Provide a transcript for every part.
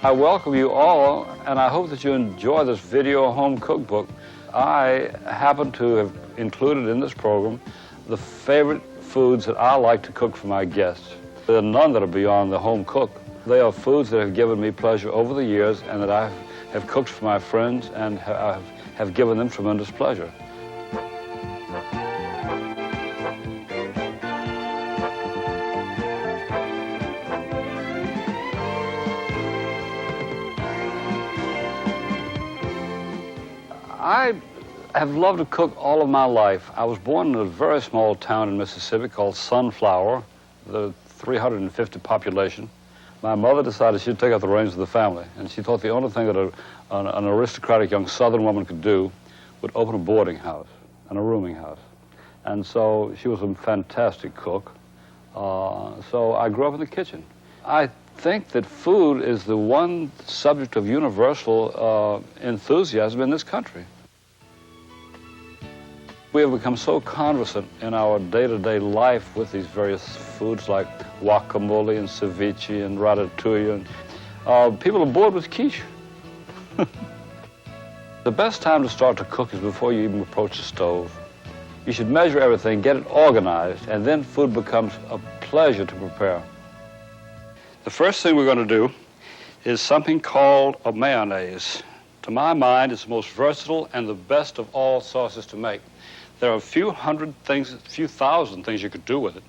I welcome you all, and I hope that you enjoy this video home cookbook. I happen to have included in this program the favorite foods that I like to cook for my guests. There are none that are beyond the home cook. They are foods that have given me pleasure over the years and that I have cooked for my friends and have given them tremendous pleasure. I have loved to cook all of my life. I was born in a very small town in Mississippi called Sunflower, the 350 population. My mother decided she'd take up the reins of the family, and she thought the only thing that an aristocratic young Southern woman could do would open a boarding house and a rooming house. And so she was a fantastic cook. So I grew up in the kitchen. I think that food is the one subject of universal enthusiasm in this country. We have become so conversant in our day-to-day life with these various foods like guacamole and ceviche and ratatouille, and people are bored with quiche. The best time to start to cook is before you even approach the stove. You should measure everything, get it organized, and then food becomes a pleasure to prepare. The first thing we're going to do is something called a mayonnaise. To my mind, it's the most versatile and the best of all sauces to make. There are a few thousand things you could do with it.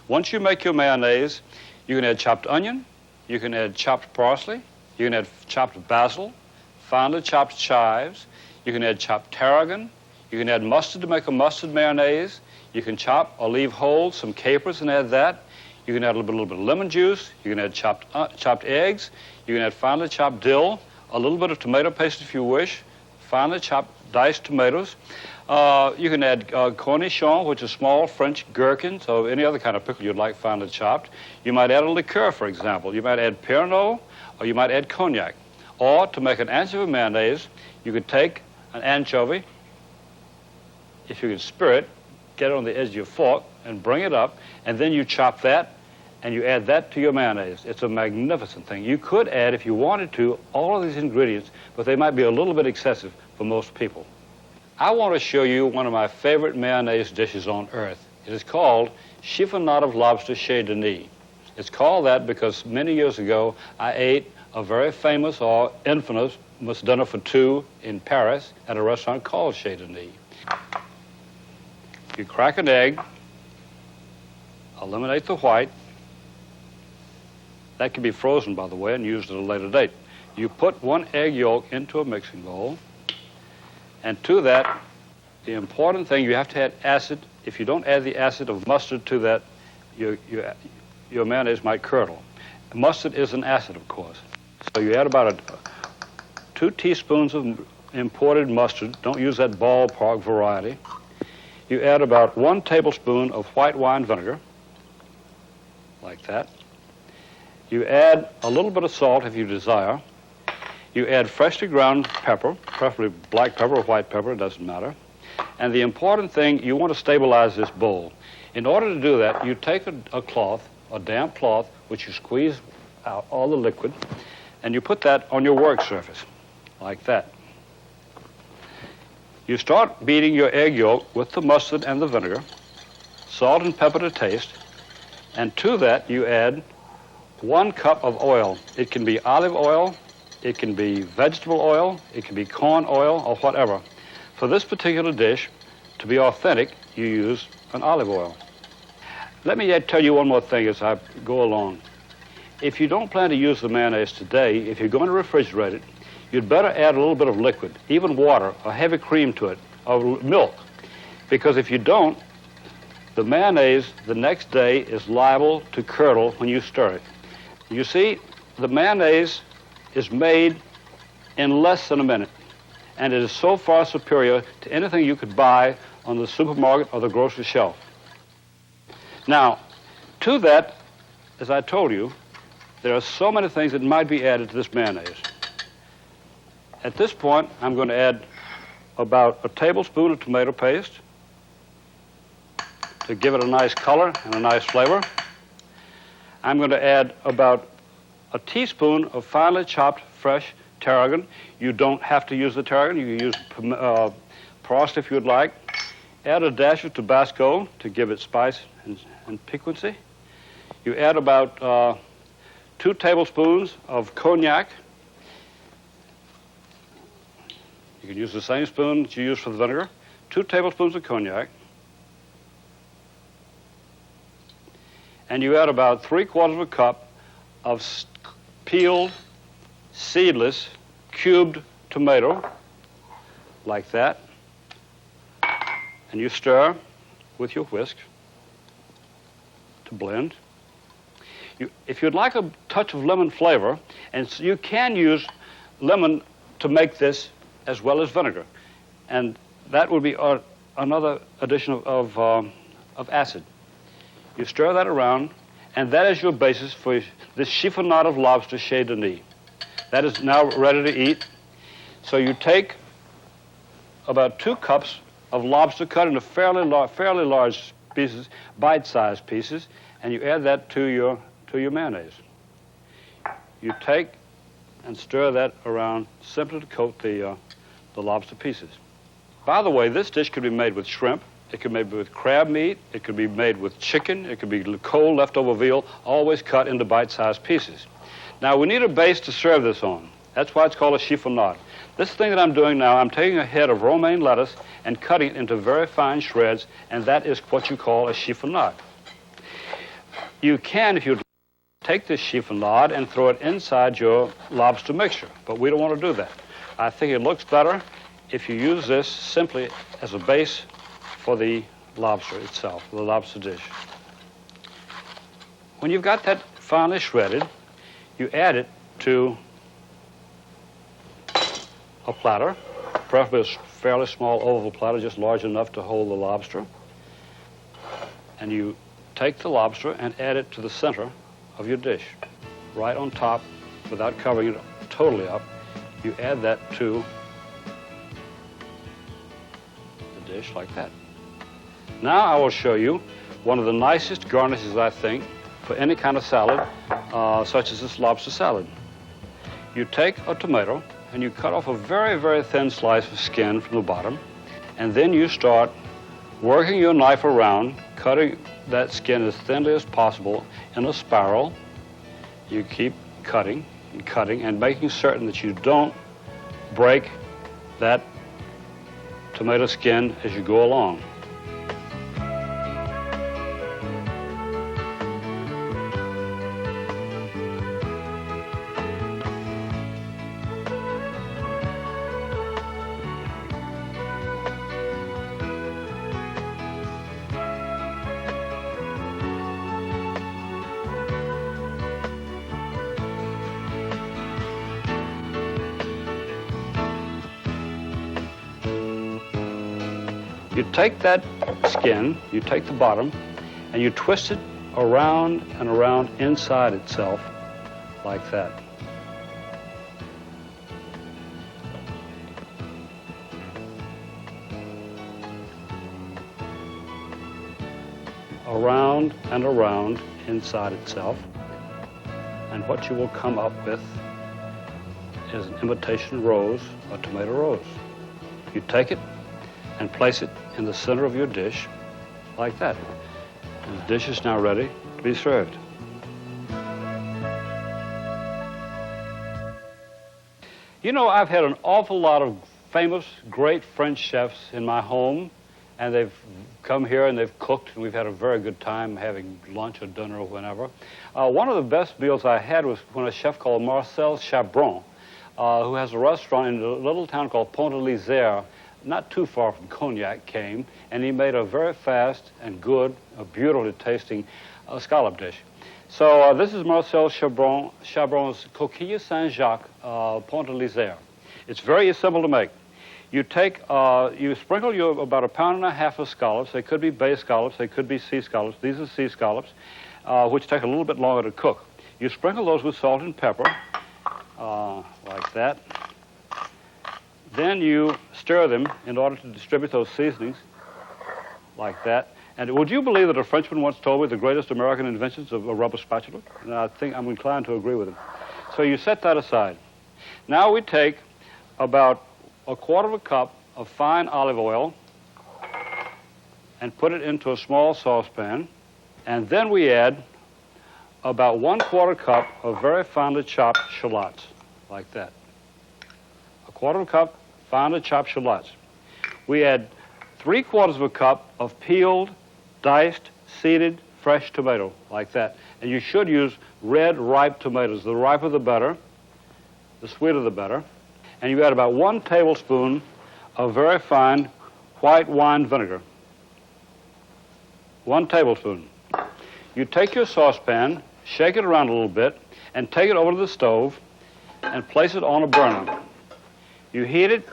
Once you make your mayonnaise, you can add chopped onion, you can add chopped parsley, you can add chopped basil, finely chopped chives, you can add chopped tarragon, you can add mustard to make a mustard mayonnaise, you can chop or leave whole some capers and add that, you can add a little bit of lemon juice, you can add chopped eggs, you can add finely chopped dill, a little bit of tomato paste if you wish, finely chopped diced tomatoes. You can add cornichon, which is small French gherkins, or any other kind of pickle you'd like finely chopped. You might add a liqueur, for example. You might add Pernod, or you might add cognac. Or to make an anchovy mayonnaise, you could take an anchovy, if you can spear it, get it on the edge of your fork, and bring it up, and then you chop that, and you add that to your mayonnaise. It's a magnificent thing. You could add, if you wanted to, all of these ingredients, but they might be a little bit excessive for most people. I want to show you one of my favorite mayonnaise dishes on earth. It is called chiffonade of lobster chez Denis. It's called that because many years ago I ate a very famous or infamous dinner for two in Paris at a restaurant called Chez Denis. You crack an egg, eliminate the white. That can be frozen, by the way, and used at a later date. You put one egg yolk into a mixing bowl. And to that, the important thing, you have to add acid. If you don't add the acid of mustard to that, your mayonnaise might curdle. Mustard is an acid, of course. So you add about 2 teaspoons of imported mustard. Don't use that ballpark variety. You add about 1 tablespoon of white wine vinegar, like that. You add a little bit of salt if you desire. You add freshly ground pepper, preferably black pepper or white pepper, it doesn't matter. And the important thing, you want to stabilize this bowl. In order to do that, you take a cloth, a damp cloth, which you squeeze out all the liquid, and you put that on your work surface, like that. You start beating your egg yolk with the mustard and the vinegar, salt and pepper to taste, and to that you add 1 cup of oil. It can be olive oil, it can be vegetable oil, it can be corn oil, or whatever. For this particular dish, to be authentic, you use an olive oil. Let me tell you one more thing as I go along. If you don't plan to use the mayonnaise today, if you're going to refrigerate it, you'd better add a little bit of liquid, even water, or heavy cream to it, or milk. Because if you don't, the mayonnaise the next day is liable to curdle when you stir it. You see, the mayonnaise is made in less than a minute, and it is so far superior to anything you could buy on the supermarket or the grocery shelf. Now, to that, as I told you, there are so many things that might be added to this mayonnaise. At this point, I'm going to add about a tablespoon of tomato paste to give it a nice color and a nice flavor. I'm going to add about a teaspoon of finely chopped fresh tarragon. You don't have to use the tarragon. You can use parsley if you'd like. Add a dash of Tabasco to give it spice and piquancy. You add about 2 tablespoons of cognac. You can use the same spoon that you use for the vinegar. 2 tablespoons of cognac. And you add about 3/4 of a cup of peeled, seedless, cubed tomato, like that. And you stir with your whisk to blend. If you'd like a touch of lemon flavor, and so you can use lemon to make this as well as vinegar, and that would be another addition of acid. You stir that around, and that is your basis for this chiffonade of lobster chez Denis. That is now ready to eat. So you take about 2 cups of lobster cut into fairly large pieces, bite-sized pieces, and you add that to your mayonnaise. You take and stir that around simply to coat the lobster pieces. By the way, this dish could be made with shrimp. It could be made with crab meat. It could be made with chicken. It could be cold leftover veal, always cut into bite-sized pieces. Now, we need a base to serve this on. That's why it's called a chiffonade. This thing that I'm doing now, I'm taking a head of romaine lettuce and cutting it into very fine shreds, and that is what you call a chiffonade. You can, if you take this chiffonade and throw it inside your lobster mixture, but we don't want to do that. I think it looks better if you use this simply as a base for the lobster itself, the lobster dish. When you've got that finely shredded, you add it to a platter, preferably a fairly small oval platter, just large enough to hold the lobster. And you take the lobster and add it to the center of your dish, right on top, without covering it totally up. You add that to the dish like that. Now I will show you one of the nicest garnishes, I think, for any kind of salad, such as this lobster salad. You take a tomato and you cut off a very, very thin slice of skin from the bottom, and then you start working your knife around, cutting that skin as thinly as possible in a spiral. You keep cutting and cutting and making certain that you don't break that tomato skin as you go along. You take that skin, you take the bottom, and you twist it around and around inside itself, like that. Around and around inside itself. And what you will come up with is an imitation rose, a tomato rose. You take it and place it in the center of your dish, like that. And the dish is now ready to be served. You know, I've had an awful lot of famous, great French chefs in my home, and they've come here and they've cooked, and we've had a very good time having lunch or dinner or whenever. One of the best meals I had was when a chef called Marcel Chabron, who has a restaurant in a little town called Pont-de-l'Isère, not too far from Cognac, came, and he made a very fast and good, a beautifully tasting scallop dish. So this is Marcel Chabron's Coquille Saint-Jacques, Pont-de-l'Isère. It's very simple to make. You take, you sprinkle about 1.5 pounds of scallops. They could be bay scallops, they could be sea scallops. These are sea scallops, which take a little bit longer to cook. You sprinkle those with salt and pepper, like that. Then you stir them in order to distribute those seasonings, like that. And would you believe that a Frenchman once told me the greatest American inventions of a rubber spatula? And I think I'm inclined to agree with him. So you set that aside. Now we take about a quarter of a cup of fine olive oil and put it into a small saucepan. And then we add about 1/4 cup of very finely chopped shallots, like that. A quarter of a cup finely chopped shallots. We add 3/4 of a cup of peeled, diced, seeded, fresh tomato, like that. And you should use red, ripe tomatoes. The riper the better, the sweeter the better. And you add about 1 tablespoon of very fine white wine vinegar. 1 tablespoon. You take your saucepan, shake it around a little bit, and take it over to the stove and place it on a burner. You heat it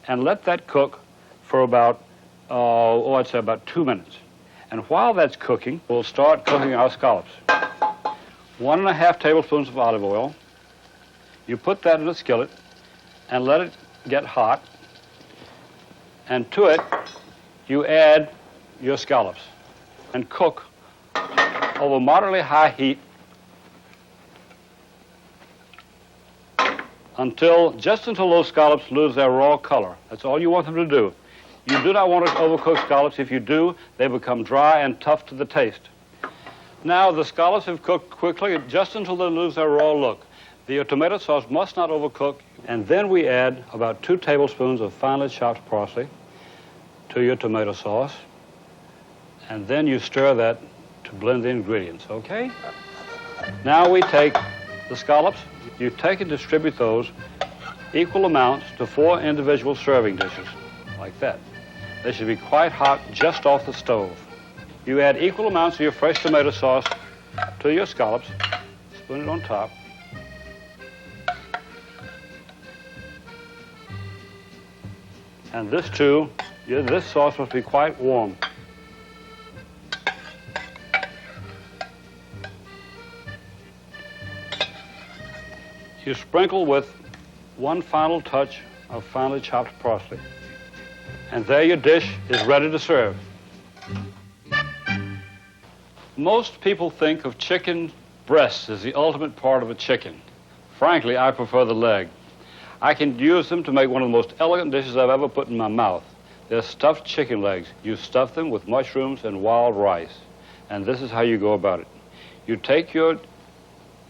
and let that cook for about, I'd say about 2 minutes. And while that's cooking, we'll start cooking our scallops. 1½ tablespoons of olive oil. You put that in a skillet and let it get hot. And to it, you add your scallops and cook over moderately high heat just until those scallops lose their raw color. That's all you want them to do. You do not want to overcook scallops. If you do, they become dry and tough to the taste. Now, the scallops have cooked quickly just until they lose their raw look. The tomato sauce must not overcook. And then we add about 2 tablespoons of finely chopped parsley to your tomato sauce. And then you stir that to blend the ingredients, okay? Now we take the scallops. You take and distribute those equal amounts to 4 individual serving dishes, like that. They should be quite hot just off the stove. You add equal amounts of your fresh tomato sauce to your scallops, spoon it on top. And this too, this sauce must be quite warm. You sprinkle with 1 final touch of finely chopped parsley. And there your dish is ready to serve. Most people think of chicken breasts as the ultimate part of a chicken. Frankly, I prefer the leg. I can use them to make one of the most elegant dishes I've ever put in my mouth. They're stuffed chicken legs. You stuff them with mushrooms and wild rice. And this is how you go about it. You take your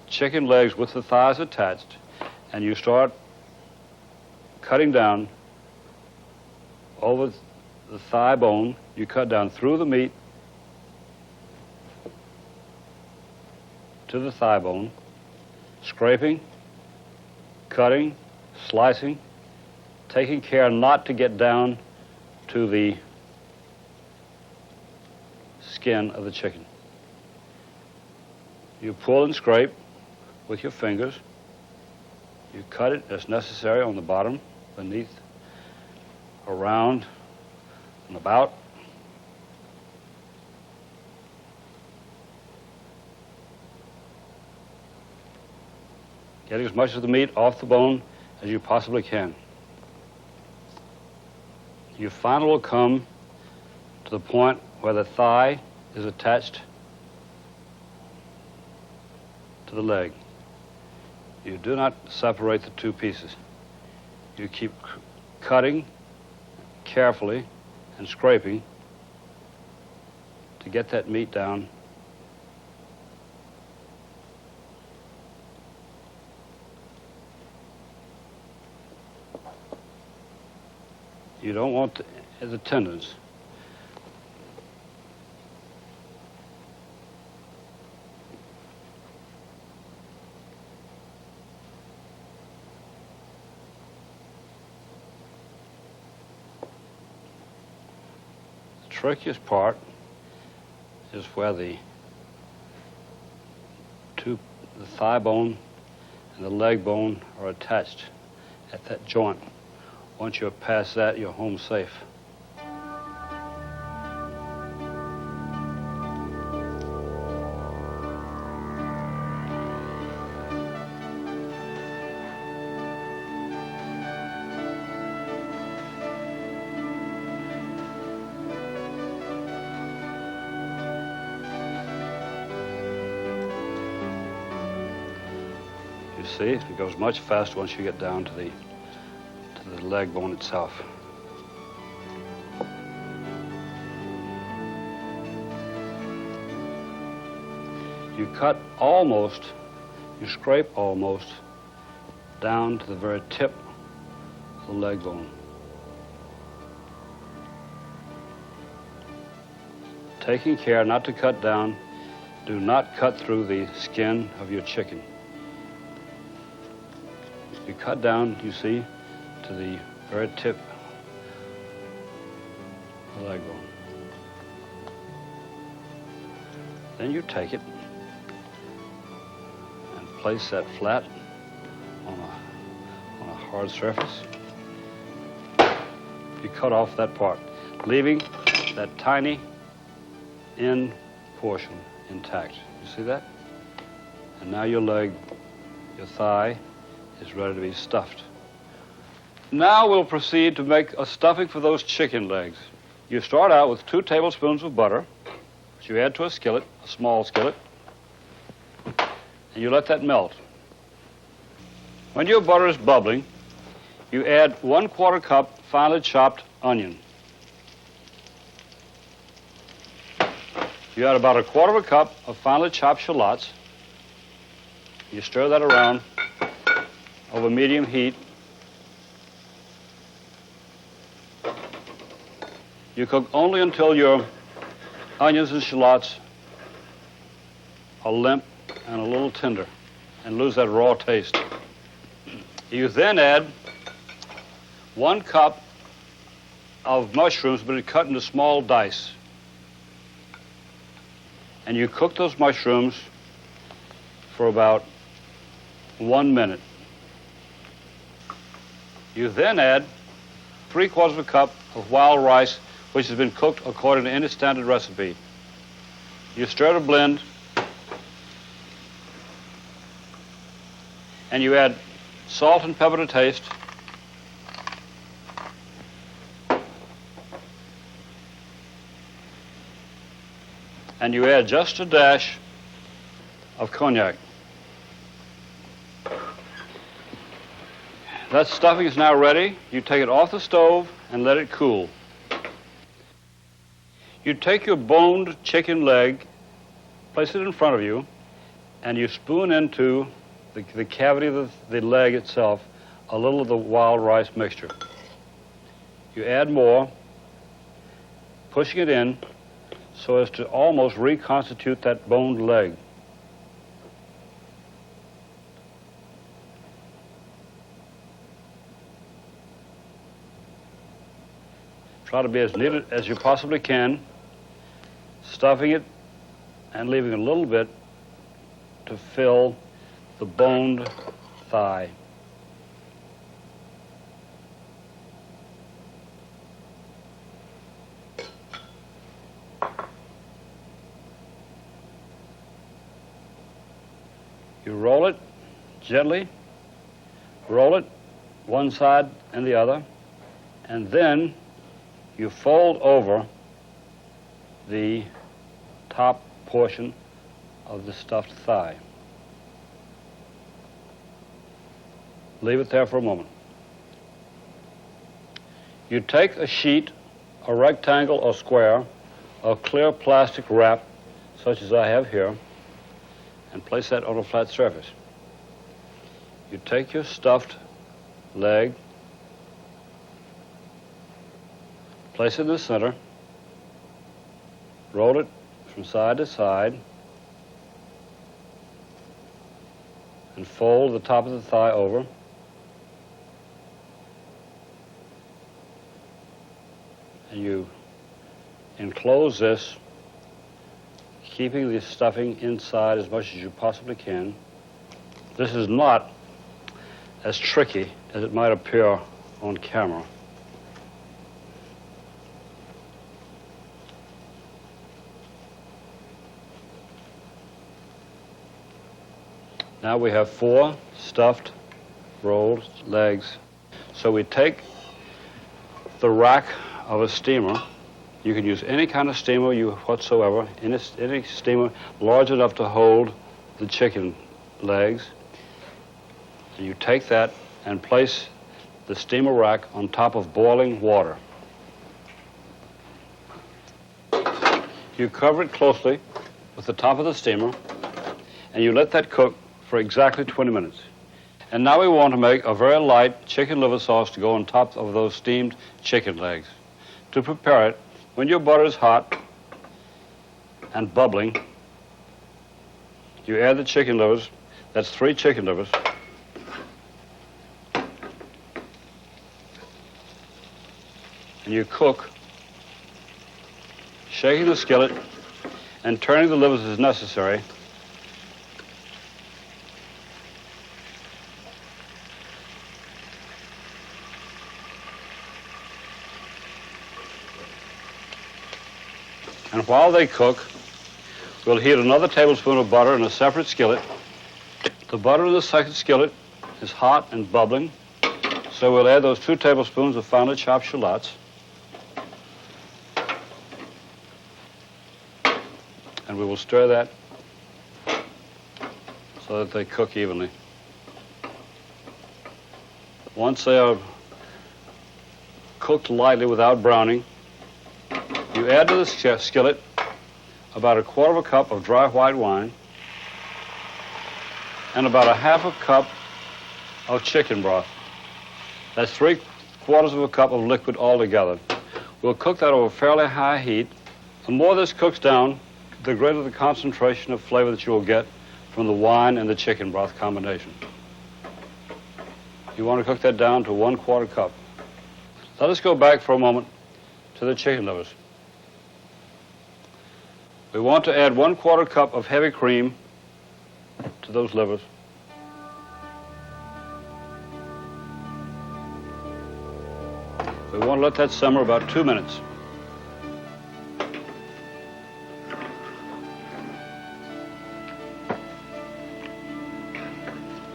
chicken legs with the thighs attached, and you start cutting down over the thigh bone. You cut down through the meat to the thigh bone, scraping, cutting, slicing, taking care not to get down to the skin of the chicken. You pull and scrape with your fingers. You cut it as necessary on the bottom, beneath, around, and about. Getting as much of the meat off the bone as you possibly can. You finally will come to the point where the thigh is attached to the leg. You do not separate the 2 pieces. You keep cutting carefully and scraping to get that meat down. You don't want the tendons. The trickiest part is where the thigh bone and the leg bone are attached at that joint. Once you're past that, you're home safe. see, it goes much faster once you get down to the leg bone itself. You cut almost, you scrape almost down to the very tip of the leg bone. Taking care not to cut down, do not cut through the skin of your chicken. You cut down, you see, to the very tip of the leg bone. Then you take it and place that flat on a hard surface. You cut off that part, leaving that tiny end portion intact. You see that? And now your leg, your thigh, is ready to be stuffed. Now we'll proceed to make a stuffing for those chicken legs. You start out with 2 tablespoons of butter, which you add to a skillet, a small skillet, and you let that melt. When your butter is bubbling, you add 1/4 cup finely chopped onion. You add about 1/4 cup of finely chopped shallots. You stir that around over medium heat. You cook only until your onions and shallots are limp and a little tender and lose that raw taste. You then add 1 cup of mushrooms, but cut into small dice. And you cook those mushrooms for about 1 minute. You then add 3/4 cup of wild rice, which has been cooked according to any standard recipe. You stir to blend, and you add salt and pepper to taste. And you add just a dash of cognac. That stuffing is now ready. You take it off the stove and let it cool. You take your boned chicken leg, place it in front of you, and you spoon into the cavity of the leg itself a little of the wild rice mixture. You add more, pushing it in so as to almost reconstitute that boned leg. Try to be as neat as you possibly can, stuffing it and leaving a little bit to fill the boned thigh. You roll it gently, roll it one side and the other, and then you fold over the top portion of the stuffed thigh. Leave it there for a moment. You take a sheet, a rectangle or square, of clear plastic wrap, such as I have here, and place that on a flat surface. You take your stuffed leg, place it in the center, roll it from side to side, and fold the top of the thigh over. And you enclose this, keeping the stuffing inside as much as you possibly can. This is not as tricky as it might appear on camera. Now we have 4 stuffed rolled legs. So we take the rack of a steamer. You can use any kind of steamer whatsoever, any steamer large enough to hold the chicken legs. And you take that and place the steamer rack on top of boiling water. You cover it closely with the top of the steamer, and you let that cook for exactly 20 minutes. And now we want to make a very light chicken liver sauce to go on top of those steamed chicken legs. To prepare it, when your butter is hot and bubbling, you add the chicken livers. That's 3 chicken livers. And you cook, shaking the skillet and turning the livers as necessary. And while they cook, we'll heat another tablespoon of butter in a separate skillet. The butter in the second skillet is hot and bubbling, so we'll add those 2 tablespoons of finely chopped shallots. And we will stir that so that they cook evenly. Once they are cooked lightly without browning, you add to the skillet about 1/4 cup of dry white wine and about 1/2 cup of chicken broth. That's 3/4 cup of liquid altogether. We'll cook that over fairly high heat. The more this cooks down, the greater the concentration of flavor that you will get from the wine and the chicken broth combination. You want to cook that down to 1/4 cup. Let us go back for a moment to the chicken livers. We want to add 1/4 cup of heavy cream to those livers. We want to let that simmer about 2 minutes.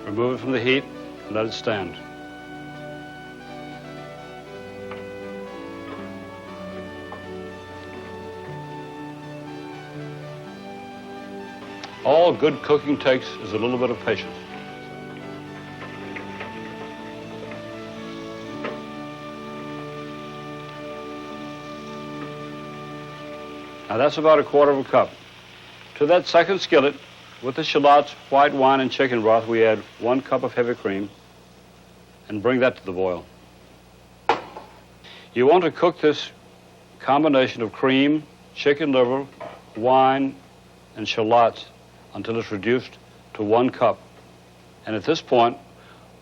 Remove it from the heat and let it stand. All good cooking takes is a little bit of patience. Now that's about 1/4 cup. To that second skillet, with the shallots, white wine, and chicken broth, we add 1 cup of heavy cream and bring that to the boil. You want to cook this combination of cream, chicken liver, wine, and shallots until it's reduced to 1 cup. And at this point,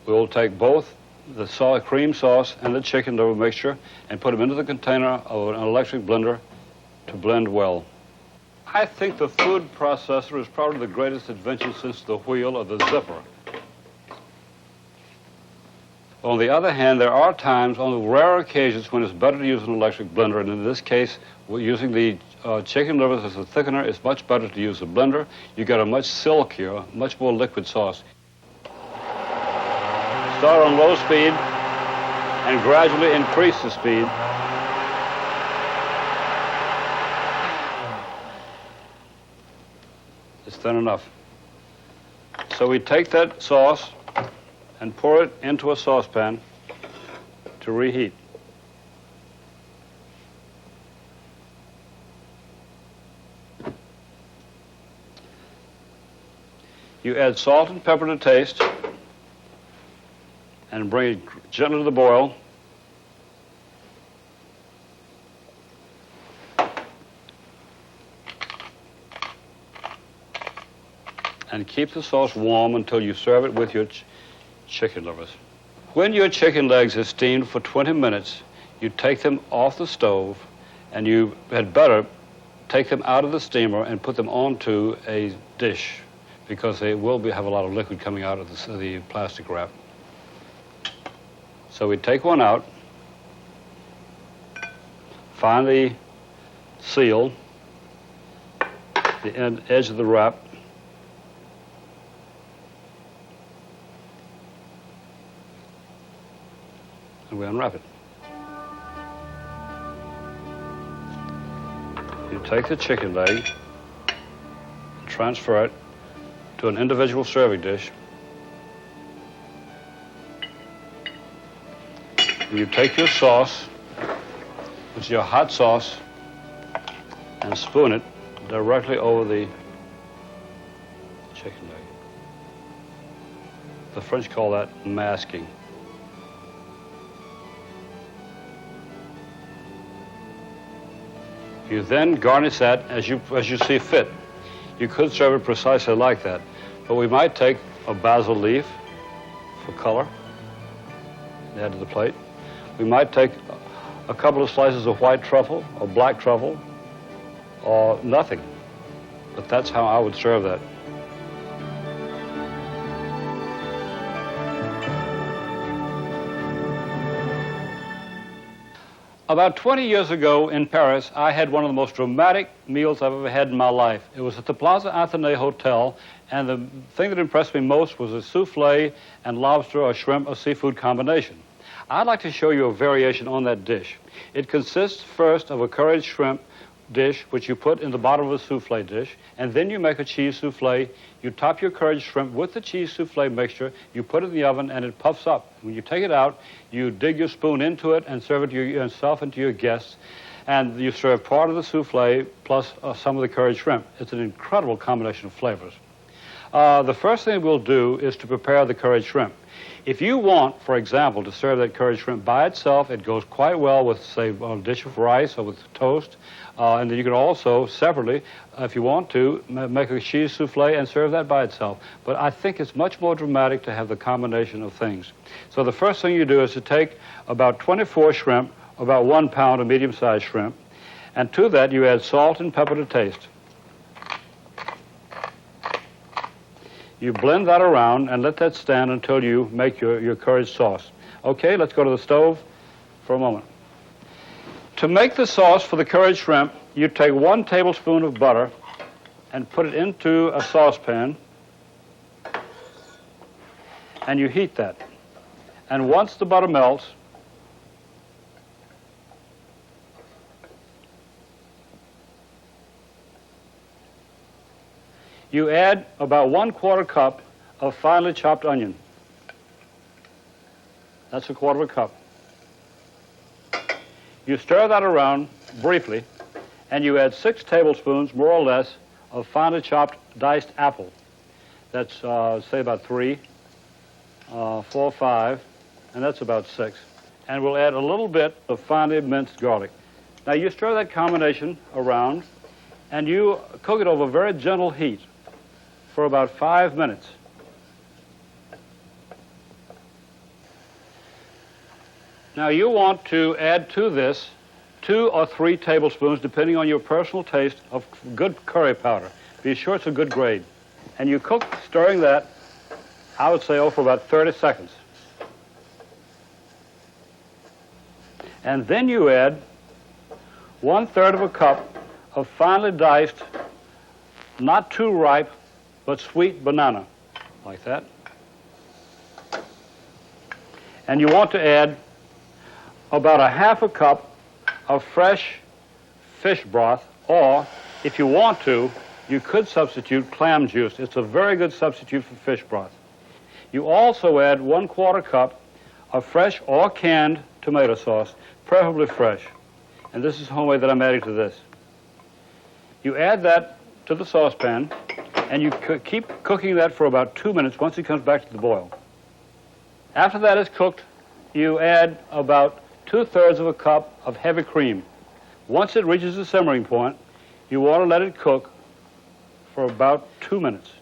we will take both the cream sauce and the chicken liver mixture and put them into the container of an electric blender to blend well. I think the food processor is probably the greatest invention since the wheel or the zipper. On the other hand, there are times, on the rare occasions, when it's better to use an electric blender, and in this case, we're using the chicken livers as a thickener. It's much better to use a blender. You get a much silkier, much more liquid sauce. Start on low speed and gradually increase the speed. It's thin enough. So we take that sauce and pour it into a saucepan to reheat. You add salt and pepper to taste and bring it gently to the boil. And keep the sauce warm until you serve it with your chicken livers. When your chicken legs are steamed for 20 minutes, you take them off the stove, and you had better take them out of the steamer and put them onto a dish, because they will have a lot of liquid coming out of the plastic wrap. So we take one out, find the seal, the edge of the wrap, and we unwrap it. You take the chicken leg, transfer it to an individual serving dish, And you take your sauce, which is your hot sauce, and spoon it directly over the chicken leg. The French call that masking. You then garnish that as you see fit. You could serve it precisely like that, but we might take a basil leaf for color and add to the plate. We might take a couple of slices of white truffle or black truffle or nothing, but that's how I would serve that. About 20 years ago in Paris, I had one of the most dramatic meals I've ever had in my life. It was at the Plaza Athénée Hotel, and the thing that impressed me most was a souffle and lobster or shrimp or seafood combination. I'd like to show you a variation on that dish. It consists first of a curried shrimp dish, which you put in the bottom of a souffle dish, and then you make a cheese souffle. You top your curried shrimp with the cheese souffle mixture, you put it in the oven, and it puffs up. When you take it out, you dig your spoon into it and serve it to yourself and to your guests, and you serve part of the souffle plus some of the curried shrimp. It's an incredible combination of flavors. The first thing we'll do is to prepare the curried shrimp. If you want, for example, to serve that curried shrimp by itself, it goes quite well with, say, a dish of rice or with toast. And then you can also, separately, if you want to, make a cheese souffle and serve that by itself. But I think it's much more dramatic to have the combination of things. So the first thing you do is to take about 24 shrimp, about 1 pound of medium-sized shrimp, and to that you add salt and pepper to taste. You blend that around and let that stand until you make your curried sauce. Okay, let's go to the stove for a moment. To make the sauce for the curried shrimp, you take 1 tablespoon of butter and put it into a saucepan, and you heat that. And once the butter melts, you add about 1/4 cup of finely chopped onion. That's 1/4 cup. You stir that around briefly, and you add 6 tablespoons, more or less, of finely chopped diced apple. That's, say, about 3, 4, 5, and that's about 6. And we'll add a little bit of finely minced garlic. Now, you stir that combination around, and you cook it over very gentle heat for about 5 minutes. Now you want to add to this 2 or 3 tablespoons, depending on your personal taste, of good curry powder. Be sure it's a good grade. And you cook, stirring that, I would say, for about 30 seconds. And then you add 1/3 of a cup of finely diced, not too ripe, but sweet banana, like that. And you want to add about 1/2 cup of fresh fish broth, or if you want to, you could substitute clam juice. It's a very good substitute for fish broth. You also add 1/4 cup of fresh or canned tomato sauce, preferably fresh. And this is homemade that I'm adding to this. You add that to the saucepan, and you keep cooking that for about 2 minutes once it comes back to the boil. After that is cooked, you add about 2/3 of a cup of heavy cream. Once it reaches the simmering point, you want to let it cook for about 2 minutes.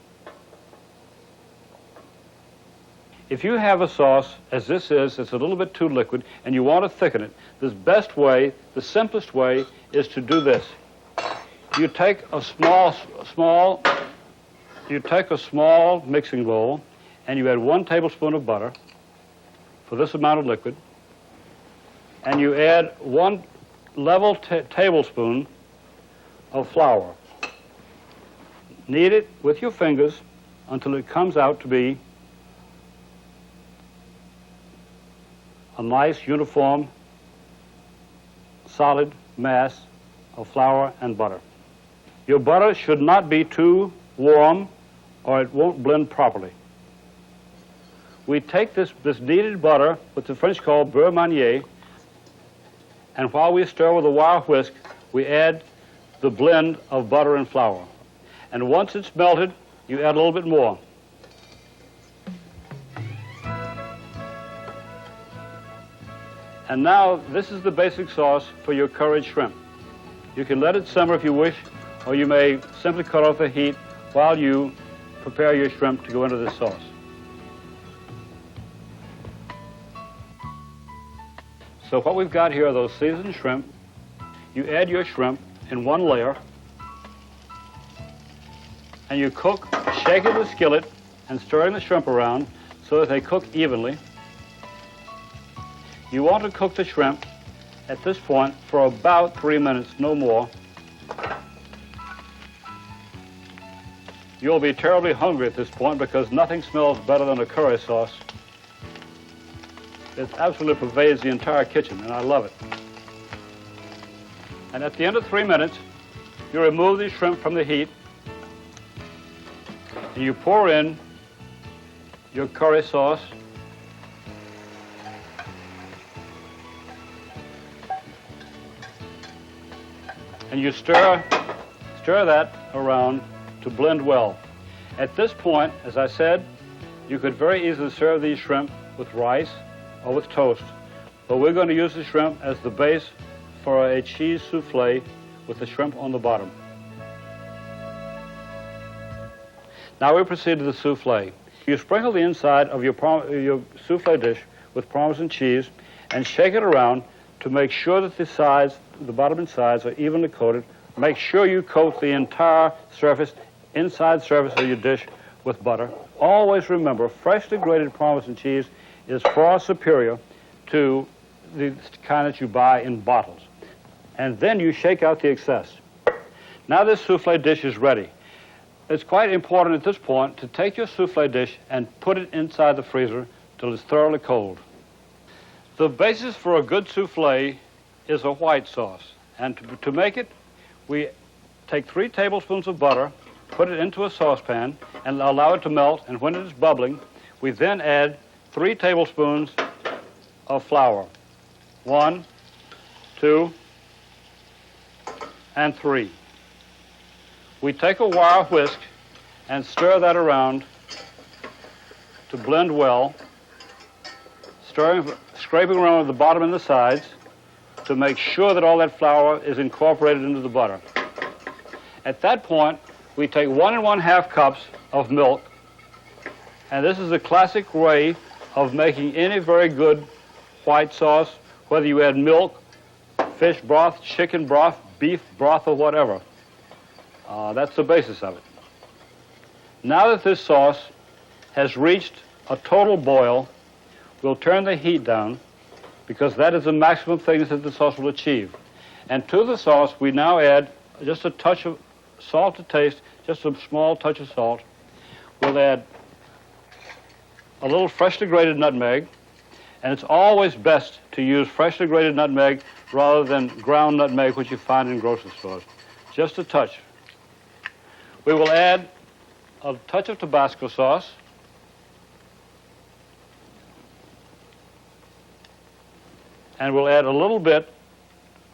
If you have a sauce, as this is, it's a little bit too liquid, and you want to thicken it, the best way, the simplest way, is to do this. You take a small mixing bowl, and you add 1 tablespoon of butter for this amount of liquid, and you add 1 level tablespoon of flour. Knead it with your fingers until it comes out to be a nice, uniform, solid mass of flour and butter. Your butter should not be too warm or it won't blend properly. we take this kneaded butter, what the French call beurre manier, and while we stir with a wire whisk, we add the blend of butter and flour. And once it's melted, you add a little bit more. And now, this is the basic sauce for your curried shrimp. You can let it simmer if you wish, or you may simply cut off the heat while you prepare your shrimp to go into this sauce. So what we've got here are those seasoned shrimp. You add your shrimp in one layer, and you cook, shaking the skillet and stirring the shrimp around so that they cook evenly. You want to cook the shrimp at this point for about 3 minutes, no more. You'll be terribly hungry at this point because nothing smells better than a curry sauce. It absolutely pervades the entire kitchen, and I love it. And at the end of 3 minutes, you remove the shrimp from the heat, and you pour in your curry sauce. And you stir that around to blend well. At this point, as I said, you could very easily serve these shrimp with rice or with toast, but we're going to use the shrimp as the base for a cheese souffle with the shrimp on the bottom. Now we proceed to the souffle. You sprinkle the inside of your souffle dish with Parmesan cheese and shake it around to make sure that the sides, the bottom and sides, are evenly coated. Make sure you coat the entire surface, inside surface of your dish with butter. Always remember, freshly grated Parmesan cheese is far superior to the kind that you buy in bottles. And then you shake out the excess. Now this souffle dish is ready. It's quite important at this point to take your souffle dish and put it inside the freezer till it's thoroughly cold. The basis for a good souffle is a white sauce. And to make it, we take 3 tablespoons of butter, put it into a saucepan, and allow it to melt. And when it is bubbling, we then add 3 tablespoons of flour. 1, 2, and 3. We take a wire whisk and stir that around to blend well, scraping around at the bottom and the sides to make sure that all that flour is incorporated into the butter. At that point, we take 1 1/2 cups of milk, and this is a classic way of making any very good white sauce, whether you add milk, fish broth, chicken broth, beef broth, or whatever. That's the basis of it. Now that this sauce has reached a total boil, we'll turn the heat down because that is the maximum thickness that the sauce will achieve. And to the sauce, we now add just a touch of salt to taste, just a small touch of salt. We'll add a little freshly grated nutmeg, and it's always best to use freshly grated nutmeg rather than ground nutmeg, which you find in grocery stores. Just a touch. We will add a touch of Tabasco sauce, and we'll add a little bit,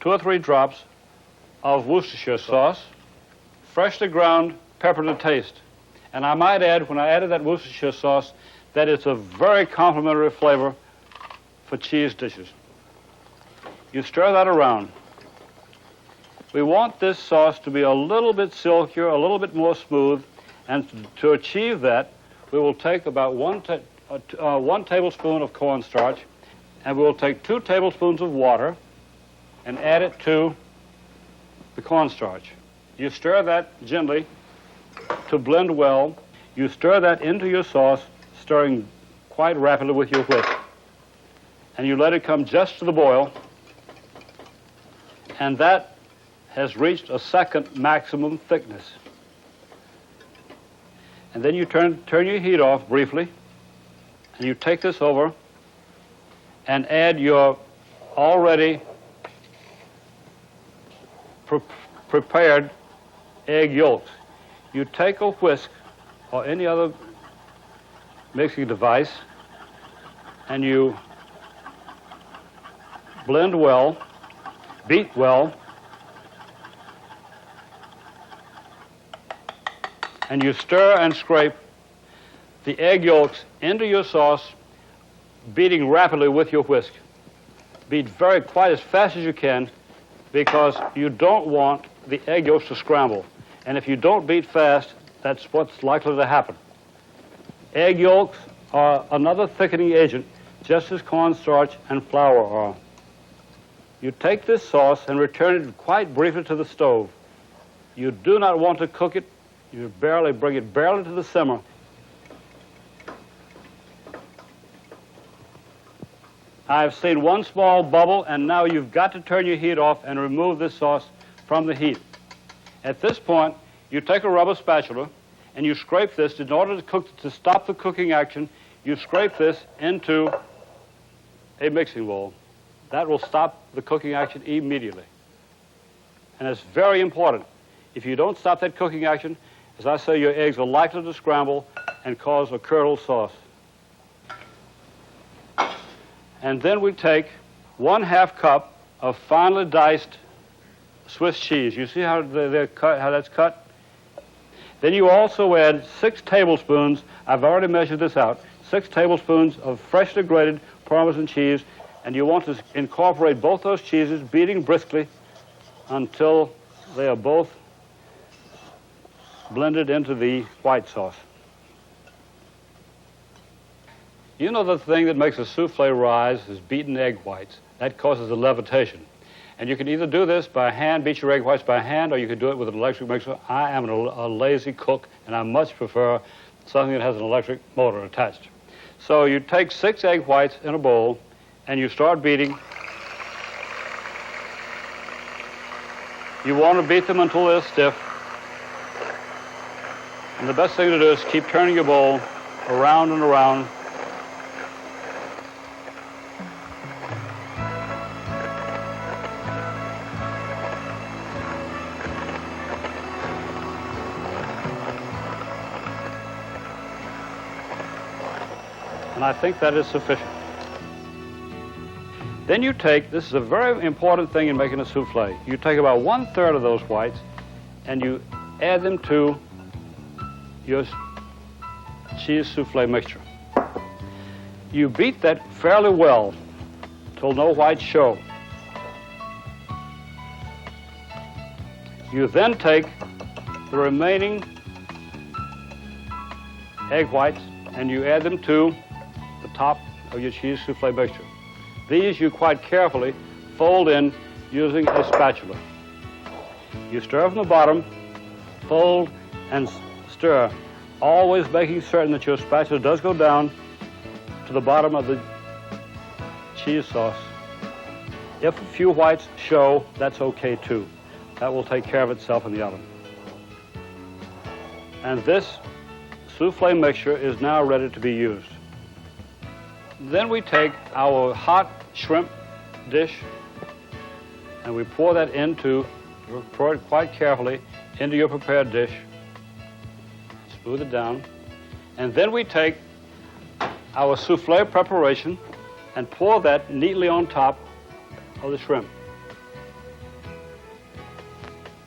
2 or 3 drops of Worcestershire sauce, freshly ground pepper to taste. And I might add, when I added that Worcestershire sauce, that it's a very complimentary flavor for cheese dishes. You stir that around. We want this sauce to be a little bit silkier, a little bit more smooth, and to achieve that, we will take about 1 tablespoon of cornstarch, and we'll take 2 tablespoons of water and add it to the cornstarch. You stir that gently to blend well. You stir that into your sauce, stirring quite rapidly with your whisk. And you let it come just to the boil, and that has reached a second maximum thickness. And then you turn your heat off briefly, and you take this over and add your already prepared egg yolks. You take a whisk or any other mixing device, and you blend well, beat well, and you stir and scrape the egg yolks into your sauce, beating rapidly with your whisk. Beat quite as fast as you can, because you don't want the egg yolks to scramble. And if you don't beat fast, that's what's likely to happen. Egg yolks are another thickening agent, just as cornstarch and flour are. You take this sauce and return it quite briefly to the stove. You do not want to cook it. You bring it barely to the simmer. I've seen one small bubble, and now you've got to turn your heat off and remove this sauce from the heat. At this point, you take a rubber spatula and you scrape this. In order to stop the cooking action, you scrape this into a mixing bowl. That will stop the cooking action immediately. And it's very important. If you don't stop that cooking action, as I say, your eggs are likely to scramble and cause a curdled sauce. And then we take 1/2 cup of finely diced Swiss cheese. You see how how that's cut? Then you also add 6 tablespoons, I've already measured this out, 6 tablespoons of freshly grated Parmesan cheese, and you want to incorporate both those cheeses, beating briskly until they are both blended into the white sauce. You know, the thing that makes a souffle rise is beaten egg whites. That causes a levitation. And you can either do this by hand, beat your egg whites by hand, or you can do it with an electric mixer. I am a lazy cook, and I much prefer something that has an electric motor attached. So you take 6 egg whites in a bowl, and you start beating. You want to beat them until they're stiff. And the best thing to do is keep turning your bowl around and around. And I think that is sufficient. Then you take, this is a very important thing in making a souffle, you take about 1/3 of those whites and you add them to your cheese souffle mixture. You beat that fairly well till no whites show. You then take the remaining egg whites and you add them to the top of your cheese souffle mixture. These you quite carefully fold in using a spatula. You stir from the bottom, fold, and stir, always making certain that your spatula does go down to the bottom of the cheese sauce. If a few whites show, that's okay too. That will take care of itself in the oven. And this souffle mixture is now ready to be used. Then we take our hot shrimp dish and we pour that pour it quite carefully into your prepared dish. Smooth it down. And then we take our souffle preparation and pour that neatly on top of the shrimp.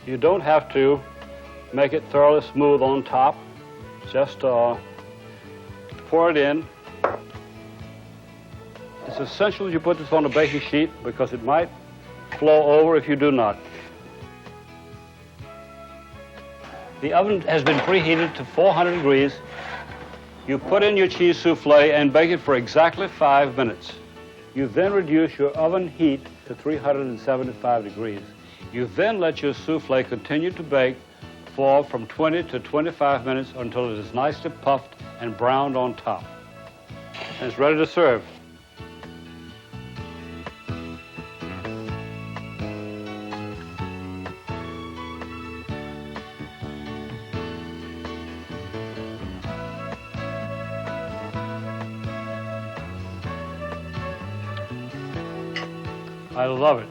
You don't have to make it thoroughly smooth on top. Just pour it in. It's essential that you put this on a baking sheet because it might flow over if you do not. The oven has been preheated to 400 degrees. You put in your cheese souffle and bake it for exactly 5 minutes. You then reduce your oven heat to 375 degrees. You then let your souffle continue to bake for from 20 to 25 minutes until it is nicely puffed and browned on top. And it's ready to serve. I love it.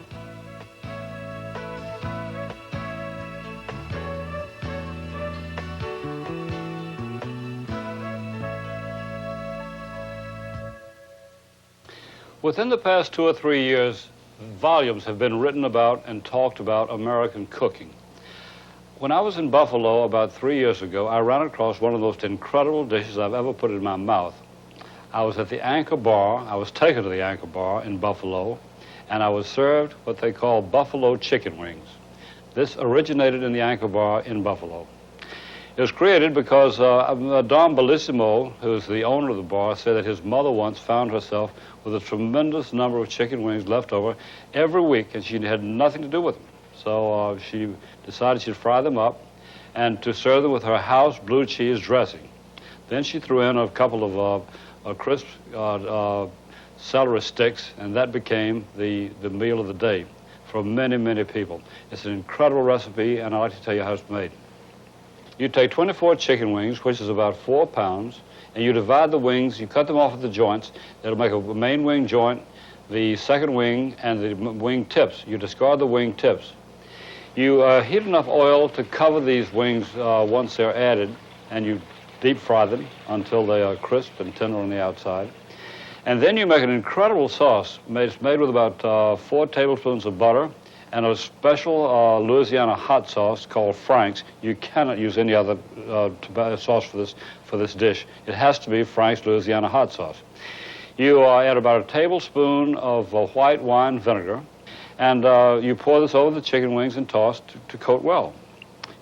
Within the past 2 or 3 years, volumes have been written about and talked about American cooking. When I was in Buffalo about 3 years ago, I ran across one of the most incredible dishes I've ever put in my mouth. I was at the Anchor Bar. I was taken to the Anchor Bar in Buffalo, and I was served what they call buffalo chicken wings. This originated in the Anchor Bar in Buffalo. It was created because Don Bellissimo, who's the owner of the bar, said that his mother once found herself with a tremendous number of chicken wings left over every week, and she had nothing to do with them. So she decided she'd fry them up and to serve them with her house blue cheese dressing. Then she threw in a couple of crisp celery sticks, and that became the meal of the day for many, many people. It's an incredible recipe, and I'd like to tell you how it's made. You take 24 chicken wings, which is about 4 pounds, and you divide the wings, you cut them off at the joints. That'll make a main wing joint, the second wing, and the wing tips. You discard the wing tips. You heat enough oil to cover these wings once they're added, and you deep fry them until they are crisp and tender on the outside. And then you make an incredible sauce. It's made with about 4 tablespoons of butter and a special Louisiana hot sauce called Frank's. You cannot use any other sauce for this dish. It has to be Frank's Louisiana hot sauce. You add about a tablespoon of white wine vinegar, and you pour this over the chicken wings and toss to coat well.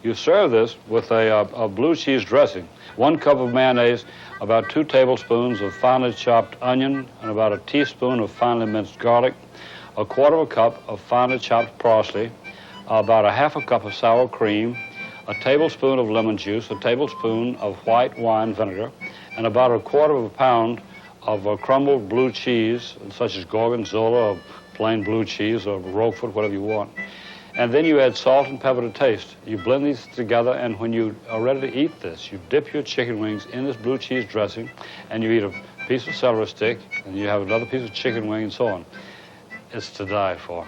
You serve this with a blue cheese dressing, 1 cup of mayonnaise, about 2 tablespoons of finely chopped onion, and about a teaspoon of finely minced garlic, a 1/4 cup of finely chopped parsley, about a 1/2 cup of sour cream, a tablespoon of lemon juice, a tablespoon of white wine vinegar, and about a 1/4 pound of crumbled blue cheese, such as Gorgonzola or plain blue cheese or Roquefort, whatever you want. And then you add salt and pepper to taste. You blend these together, and when you are ready to eat this, you dip your chicken wings in this blue cheese dressing, and you eat a piece of celery stick, and you have another piece of chicken wing, and so on. It's to die for.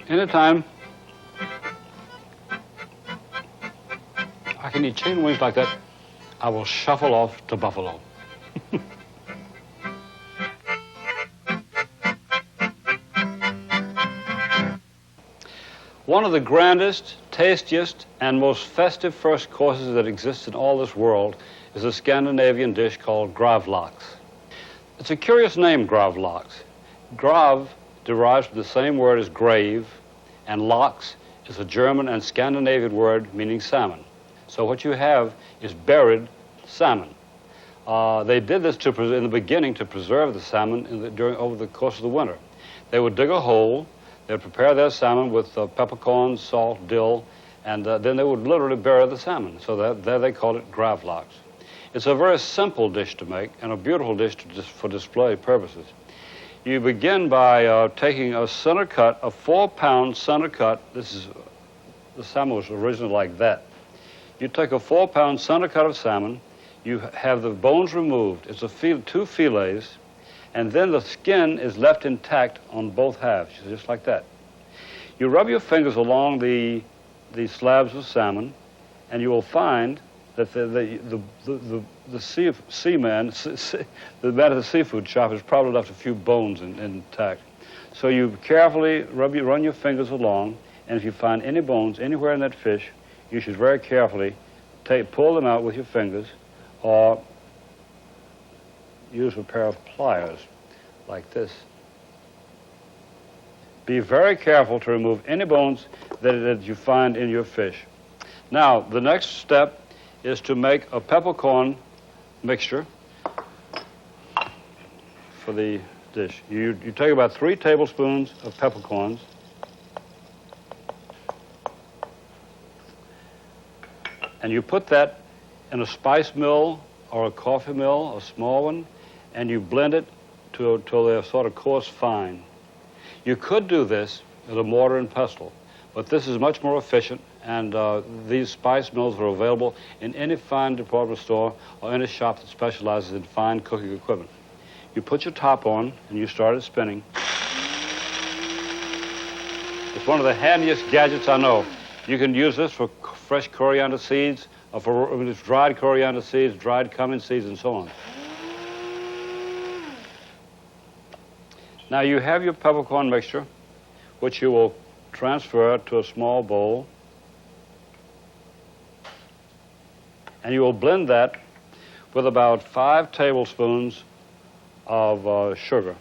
Anytime I can eat chicken wings like that, I will shuffle off to Buffalo. One of the grandest, tastiest, and most festive first courses that exists in all this world is a Scandinavian dish called gravlax. It's a curious name, gravlax. Grav derives from the same word as grave, and lax is a German and Scandinavian word meaning salmon. So what you have is buried salmon. They did this in the beginning to preserve the salmon over the course of the winter. They would dig a hole. They would prepare their salmon with peppercorns, salt, dill, and then they would literally bury the salmon. So there they called it gravlax. It's a very simple dish to make and a beautiful dish for display purposes. You begin by taking a center cut, a 4-pound center cut. The salmon was originally like that. You take a 4-pound center cut of salmon. You have the bones removed. It's 2 fillets. And then the skin is left intact on both halves, just like that. You rub your fingers along the slabs of salmon, and you will find that the man at the seafood shop has probably left a few bones intact. So you carefully run your fingers along, and if you find any bones anywhere in that fish, you should very carefully pull them out with your fingers, or use a pair of pliers like this. Be very careful to remove any bones that you find in your fish. Now, the next step is to make a peppercorn mixture for the dish. You take about 3 tablespoons of peppercorns, and you put that in a spice mill or a coffee mill, a small one, and you blend it till they're sort of coarse fine. You could do this with a mortar and pestle, but this is much more efficient And these spice mills are available in any fine department store or any shop that specializes in fine cooking equipment. You put your top on and you start it spinning. It's one of the handiest gadgets I know. You can use this for fresh coriander seeds, or for dried coriander seeds, dried cumin seeds, and so on. Now you have your peppercorn mixture, which you will transfer to a small bowl. And you will blend that with about 5 tablespoons of sugar.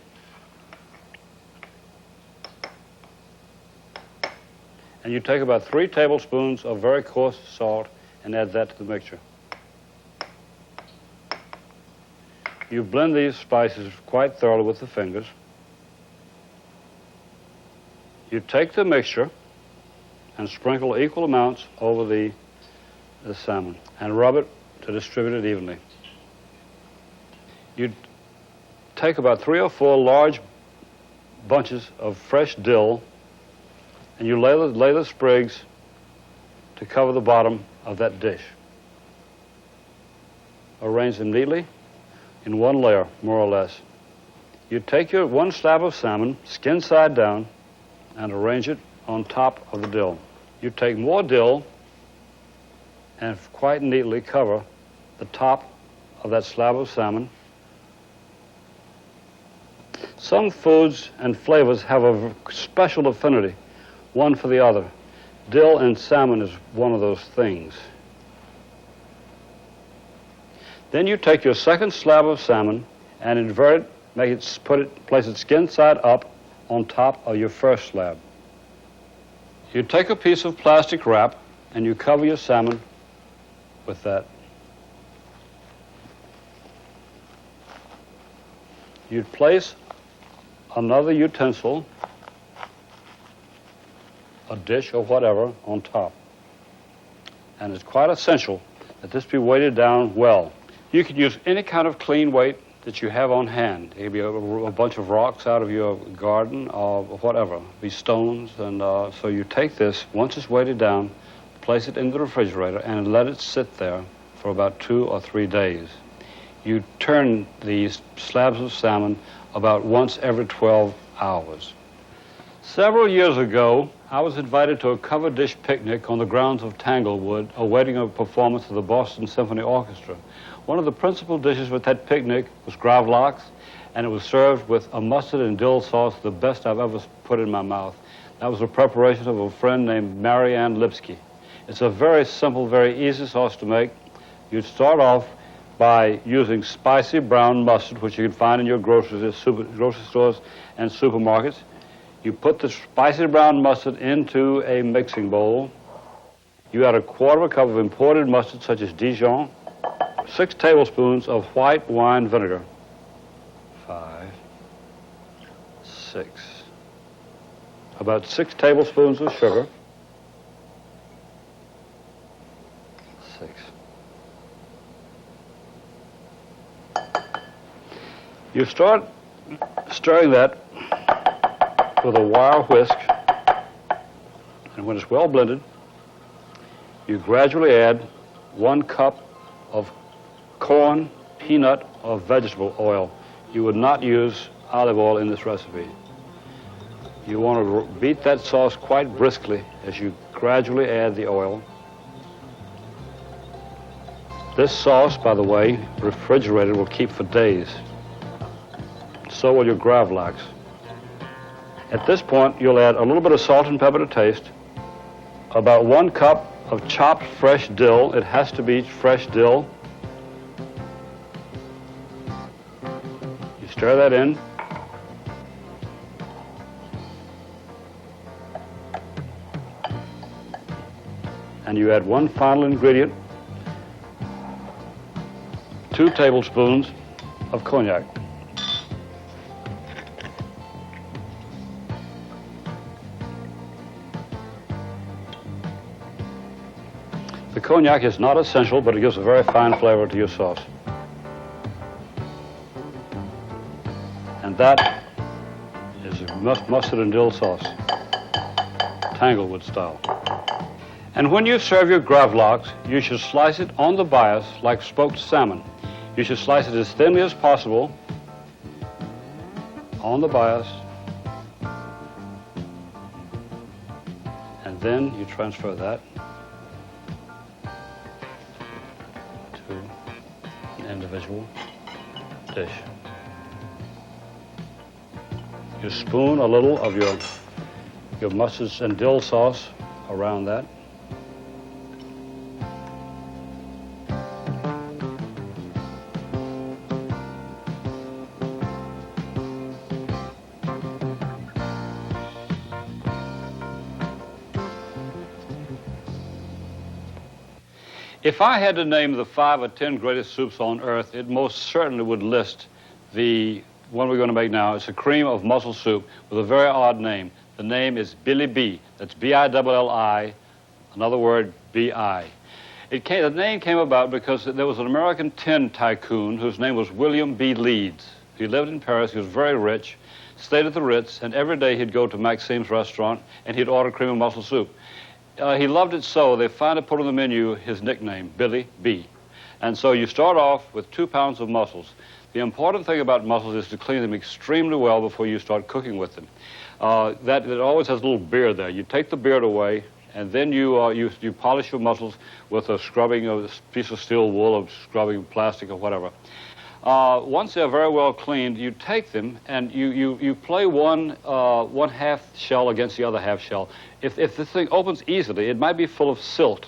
And you take about 3 tablespoons of very coarse salt and add that to the mixture. You blend these spices quite thoroughly with the fingers. You take the mixture and sprinkle equal amounts over the salmon and rub it to distribute it evenly. You take about 3 or 4 large bunches of fresh dill and you lay the sprigs to cover the bottom of that dish. Arrange them neatly in one layer, more or less. You take your 1 slab of salmon, skin side down, and arrange it on top of the dill. You take more dill and quite neatly cover the top of that slab of salmon. Some foods and flavors have a special affinity, one for the other. Dill and salmon is one of those things. Then you take your second slab of salmon and invert it, place it skin side up on top of your first slab. You take a piece of plastic wrap and you cover your salmon with that. You'd place another utensil, a dish or whatever, on top. And it's quite essential that this be weighted down well. You can use any kind of clean weight that you have on hand. It could be a bunch of rocks out of your garden or whatever, be stones. And so you take this, once it's weighted down, place it in the refrigerator and let it sit there for about 2 or 3 days. You turn these slabs of salmon about once every 12 hours. Several years ago, I was invited to a covered dish picnic on the grounds of Tanglewood, awaiting a performance of the Boston Symphony Orchestra. One of the principal dishes with that picnic was gravlax, and it was served with a mustard and dill sauce, the best I've ever put in my mouth. That was a preparation of a friend named Marianne Lipsky. It's a very simple, very easy sauce to make. You'd start off by using spicy brown mustard, which you can find in your grocery stores and supermarkets. You put the spicy brown mustard into a mixing bowl. You add a 1/4 cup of imported mustard, such as Dijon, 6 tablespoons of white wine vinegar, 5, 6, about 6 tablespoons of sugar, 6. You start stirring that with a wire whisk, and when it's well blended, you gradually add 1 cup of corn, peanut, or vegetable oil. You would not use olive oil in this recipe. You want to beat that sauce quite briskly as you gradually add the oil. This sauce, by the way, refrigerated, will keep for days. So will your gravlax. At this point, you'll add a little bit of salt and pepper to taste, about 1 cup of chopped fresh dill. It has to be fresh dill. You stir that in. And you add 1 final ingredient, 2 tablespoons of cognac. The cognac is not essential, but it gives a very fine flavor to your sauce. And that is mustard and dill sauce, Tanglewood style. And when you serve your gravlax, you should slice it on the bias like smoked salmon. You should slice it as thinly as possible on the bias, and then you transfer that to an individual dish. You spoon a little of your mustards and dill sauce around that. If I had to name the 5 or 10 greatest soups on earth, it most certainly would list the one we're going to make now. It's a cream of mussel soup with a very odd name. The name is Billy B. That's B-I-L-L-I, another word, B-I. The name came about because there was an American tin tycoon whose name was William B. Leeds. He lived in Paris. He was very rich, stayed at the Ritz, and every day he'd go to Maxime's restaurant and he'd order cream of mussel soup. He loved it so they finally put on the menu his nickname, Billy B. And so you start off with 2 pounds of mussels. The important thing about mussels is to clean them extremely well before you start cooking with them. It always has a little beard there. You take the beard away, and then you polish your mussels with a scrubbing of a piece of steel wool or scrubbing plastic or whatever. Once they're very well cleaned, you take them and you play one half shell against the other half shell. If this thing opens easily, it might be full of silt,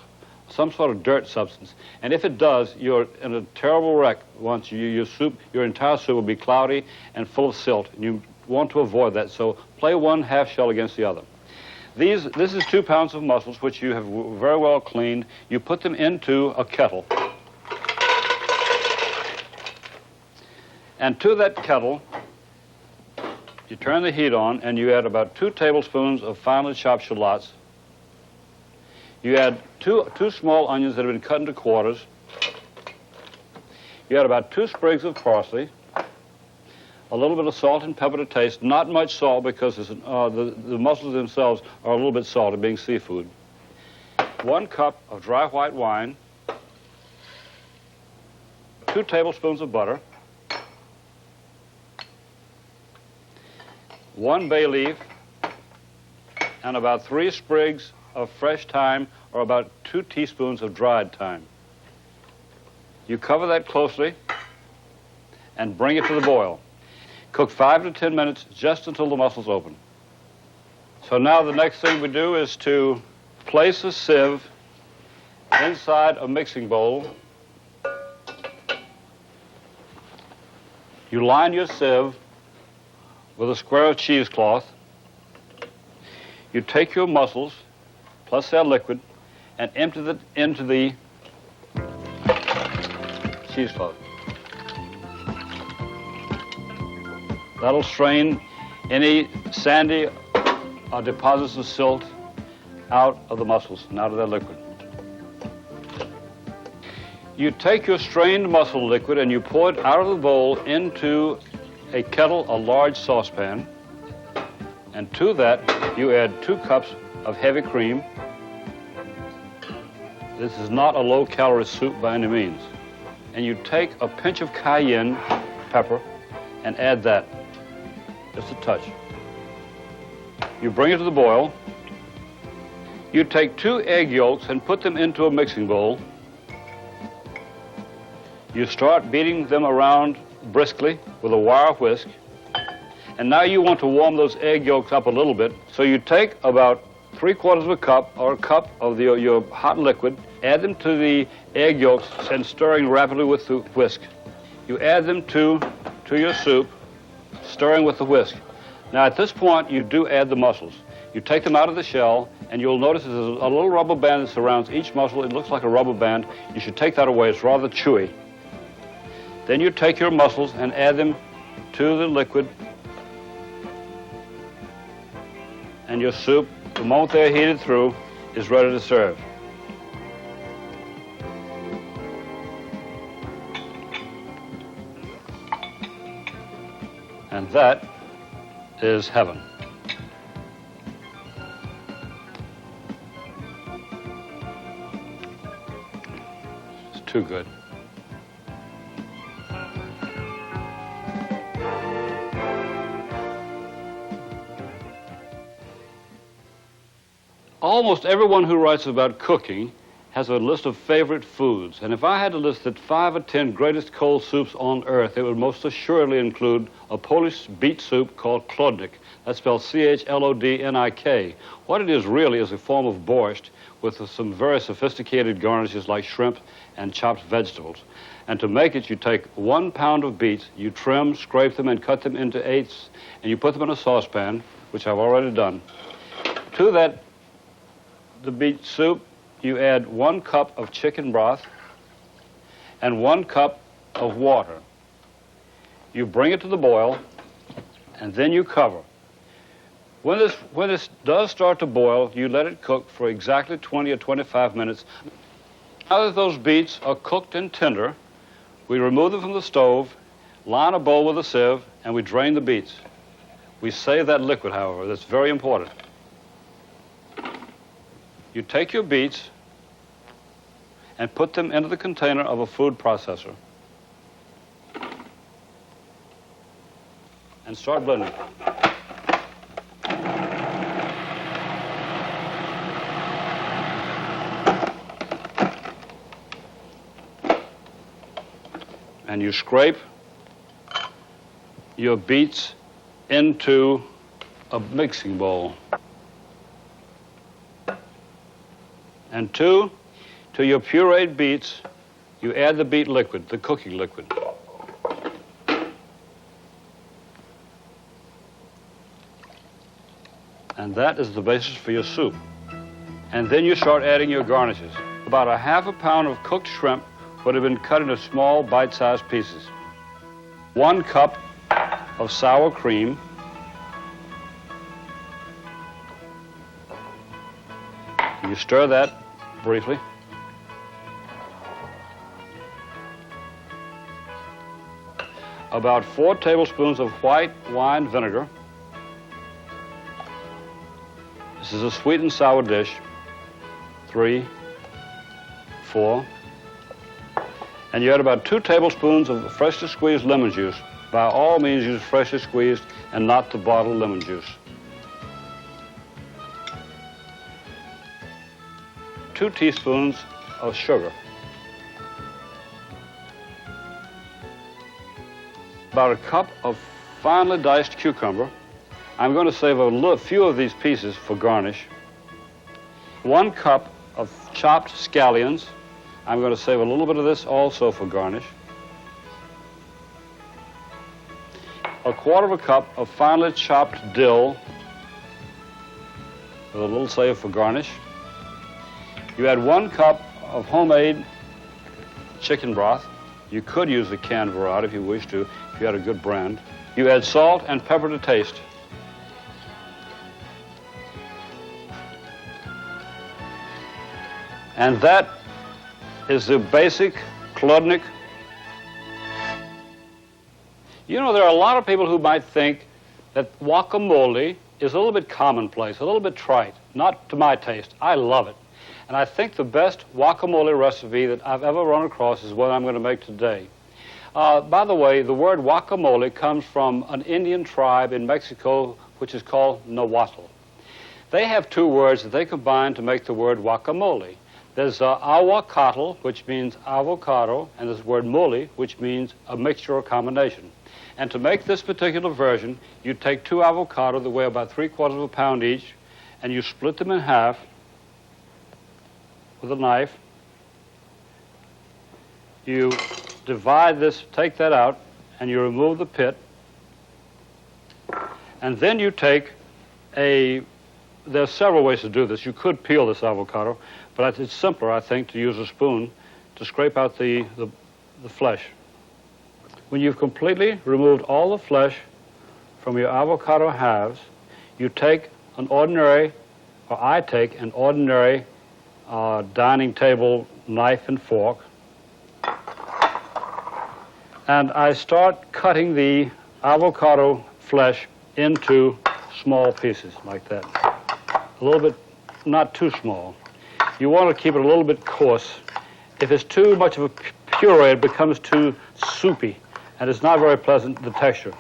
some sort of dirt substance. And if it does, you're in a terrible wreck. Once your entire soup will be cloudy and full of silt. And you want to avoid that, so play one half shell against the other. This is 2 pounds of mussels, which you have very well cleaned. You put them into a kettle. And to that kettle, you turn the heat on and you add about 2 tablespoons of finely chopped shallots. You add two small onions that have been cut into quarters. You add about 2 sprigs of parsley, a little bit of salt and pepper to taste, not much salt because the mussels themselves are a little bit salty, being seafood. 1 cup of dry white wine, 2 tablespoons of butter, 1 bay leaf, and about 3 sprigs of fresh thyme, or about 2 teaspoons of dried thyme. You cover that closely and bring it to the boil. Cook 5 to 10 minutes, just until the mussels open. So now the next thing we do is to place a sieve inside a mixing bowl. You line your sieve with a square of cheesecloth. You take your mussels, plus their liquid, and empty it into the cheesecloth. That'll strain any sandy deposits of silt out of the mussels and out of their liquid. You take your strained mussel liquid and you pour it out of the bowl into a kettle, a large saucepan, and to that you add 2 cups of heavy cream. This is not a low-calorie soup by any means. And you take a pinch of cayenne pepper and add that, just a touch. You bring it to the boil. You take 2 egg yolks and put them into a mixing bowl. You start beating them around briskly with a wire whisk. And now you want to warm those egg yolks up a little bit. So you take about 3/4 of a cup or a cup of your hot liquid, add them to the egg yolks and stirring rapidly with the whisk. You add them to your soup, stirring with the whisk. Now at this point you do add the mussels. You take them out of the shell and you'll notice there's a little rubber band that surrounds each mussel. It looks like a rubber band. You should take that away. It's rather chewy. Then you take your mussels and add them to the liquid, and your soup, the moment they're heated through, is ready to serve. And that is heaven. too good. Almost everyone who writes about cooking has a list of favorite foods, and if I had to list the 5 or 10 greatest cold soups on earth, it would most assuredly include a Polish beet soup called Chlodnik. That's spelled C-H-L-O-D-N-I-K. What it is really is a form of borscht with some very sophisticated garnishes like shrimp and chopped vegetables. And to make it, you take 1 pound of beets, you trim, scrape them, and cut them into eighths, and you put them in a saucepan, which I've already done. To that, the beet soup, you add 1 cup of chicken broth and 1 cup of water. You bring it to the boil, and then you cover. When this does start to boil, you let it cook for exactly 20 or 25 minutes. Now that those beets are cooked and tender, we remove them from the stove, line a bowl with a sieve, and we drain the beets. We save that liquid, however. That's very important. You take your beets and put them into the container of a food processor and start blending. And you scrape your beets into a mixing bowl. And to your pureed beets, you add the beet liquid, the cooking liquid. And that is the basis for your soup. And then you start adding your garnishes. About a half a pound of cooked shrimp would have been cut into small bite-sized pieces. 1 cup of sour cream. You stir that briefly. About 4 tablespoons of white wine vinegar. This is a sweet and sour dish. 3, 4. And you add about 2 tablespoons of freshly squeezed lemon juice. By all means, use freshly squeezed and not the bottled lemon juice. 2 teaspoons of sugar. About a cup of finely diced cucumber. I'm going to save a few of these pieces for garnish. 1 cup of chopped scallions. I'm going to save a little bit of this also for garnish. 1/4 cup of finely chopped dill with a little save for garnish. You add 1 cup of homemade chicken broth. You could use the canned variety if you wish to, if you had a good brand. You add salt and pepper to taste. And that is the basic Chlodnik. You know, there are a lot of people who might think that guacamole is a little bit commonplace, a little bit trite, not to my taste. I love it. And I think the best guacamole recipe that I've ever run across is what I'm going to make today. By the way, the word guacamole comes from an Indian tribe in Mexico which is called Nahuatl. They have 2 words that they combine to make the word guacamole. There's aguacatl, which means avocado, and there's the word mole, which means a mixture or combination. And to make this particular version, you take 2 avocados that weigh about 3/4 pound each, and you split them in half with a knife. You divide this, take that out, and you remove the pit. And then you take there's several ways to do this. You could peel this avocado, but it's simpler, I think, to use a spoon to scrape out the flesh. When you've completely removed all the flesh from your avocado halves, you take an ordinary, or I take an ordinary dining table knife and fork, and I start cutting the avocado flesh into small pieces like that. A little bit, not too small. You want to keep it a little bit coarse, If it's too much of a puree, it becomes too soupy, and it's not very pleasant, the texture.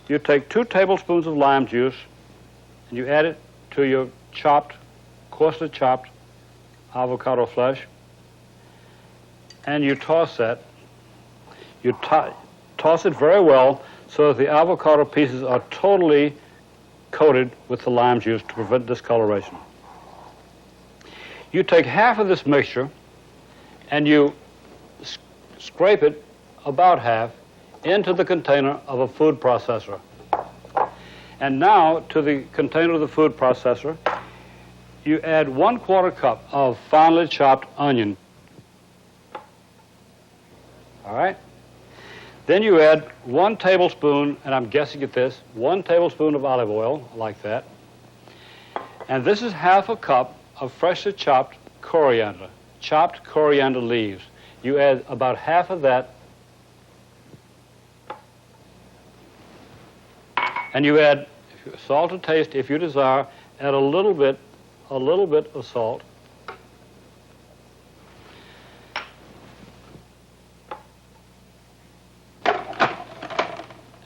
You take 2 tablespoons of lime juice, and you add it to your coarsely chopped avocado flesh, and you toss that. You toss it very well so that the avocado pieces are totally coated with the lime juice to prevent discoloration. You take half of this mixture and you scrape it, about half, into the container of a food processor. And now to the container of the food processor, you add 1/4 cup of finely chopped onion. All right? Then you add 1 tablespoon, and I'm guessing at this, 1 tablespoon of olive oil, like that. And this is half a cup of freshly chopped coriander leaves. You add about half of that. And you add salt to taste if you desire. Add a little bit of salt.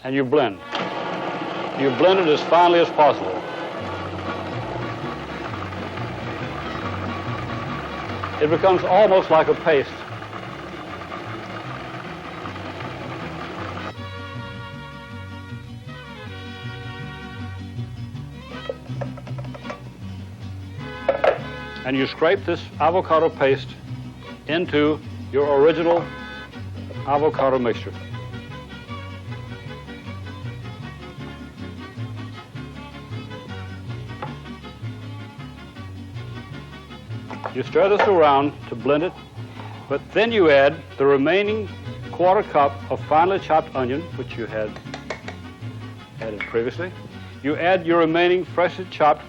And you blend. You blend it as finely as possible. It becomes almost like a paste. And you scrape this avocado paste into your original avocado mixture. You stir this around to blend it, but then you add the remaining 1/4 cup of finely chopped onion, which you had added previously. You add your remaining freshly chopped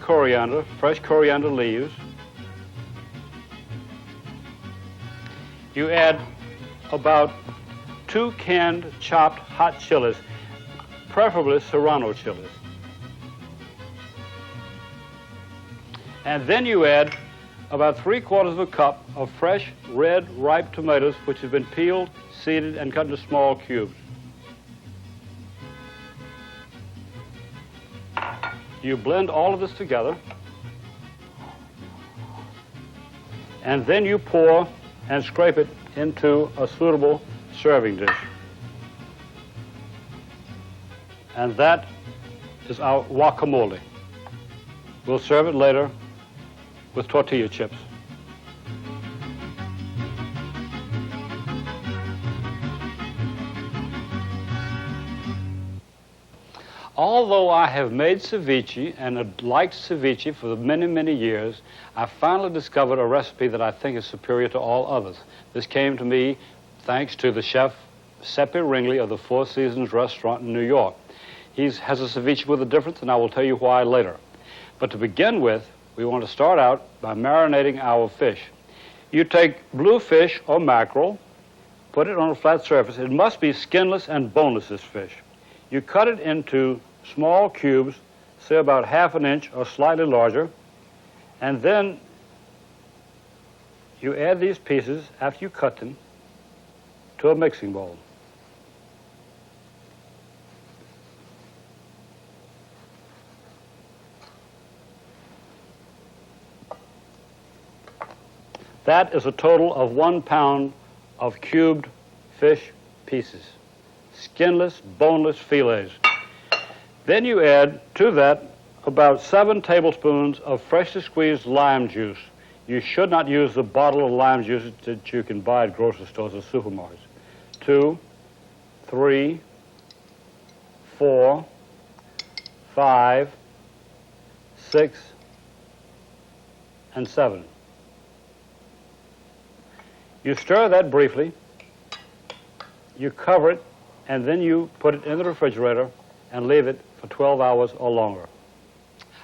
fresh coriander leaves. You add about 2 canned chopped hot chilies, preferably Serrano chilies. And then you add about 3/4 of a cup of fresh, red, ripe tomatoes, which have been peeled, seeded, and cut into small cubes. You blend all of this together, and then you pour and scrape it into a suitable serving dish. And that is our guacamole. We'll serve it later with tortilla chips. Although I have made ceviche and had liked ceviche for many, many years, I finally discovered a recipe that I think is superior to all others. This came to me thanks to the chef Sepe Ringley of the Four Seasons restaurant in New York. He has a ceviche with a difference, and I will tell you why later. But to begin with, we want to start out by marinating our fish. You take blue fish or mackerel, put it on a flat surface. It must be skinless and boneless, this fish. You cut it into small cubes, say about 1/2 inch or slightly larger, and then you add these pieces, after you cut them, to a mixing bowl. That is a total of 1 pound of cubed fish pieces, skinless, boneless fillets. Then you add to that about 7 tablespoons of freshly squeezed lime juice. You should not use the bottle of lime juice that you can buy at grocery stores or supermarkets. 2, 3, 4, 5, 6, and 7. You stir that briefly, you cover it, and then you put it in the refrigerator and leave it for 12 hours or longer.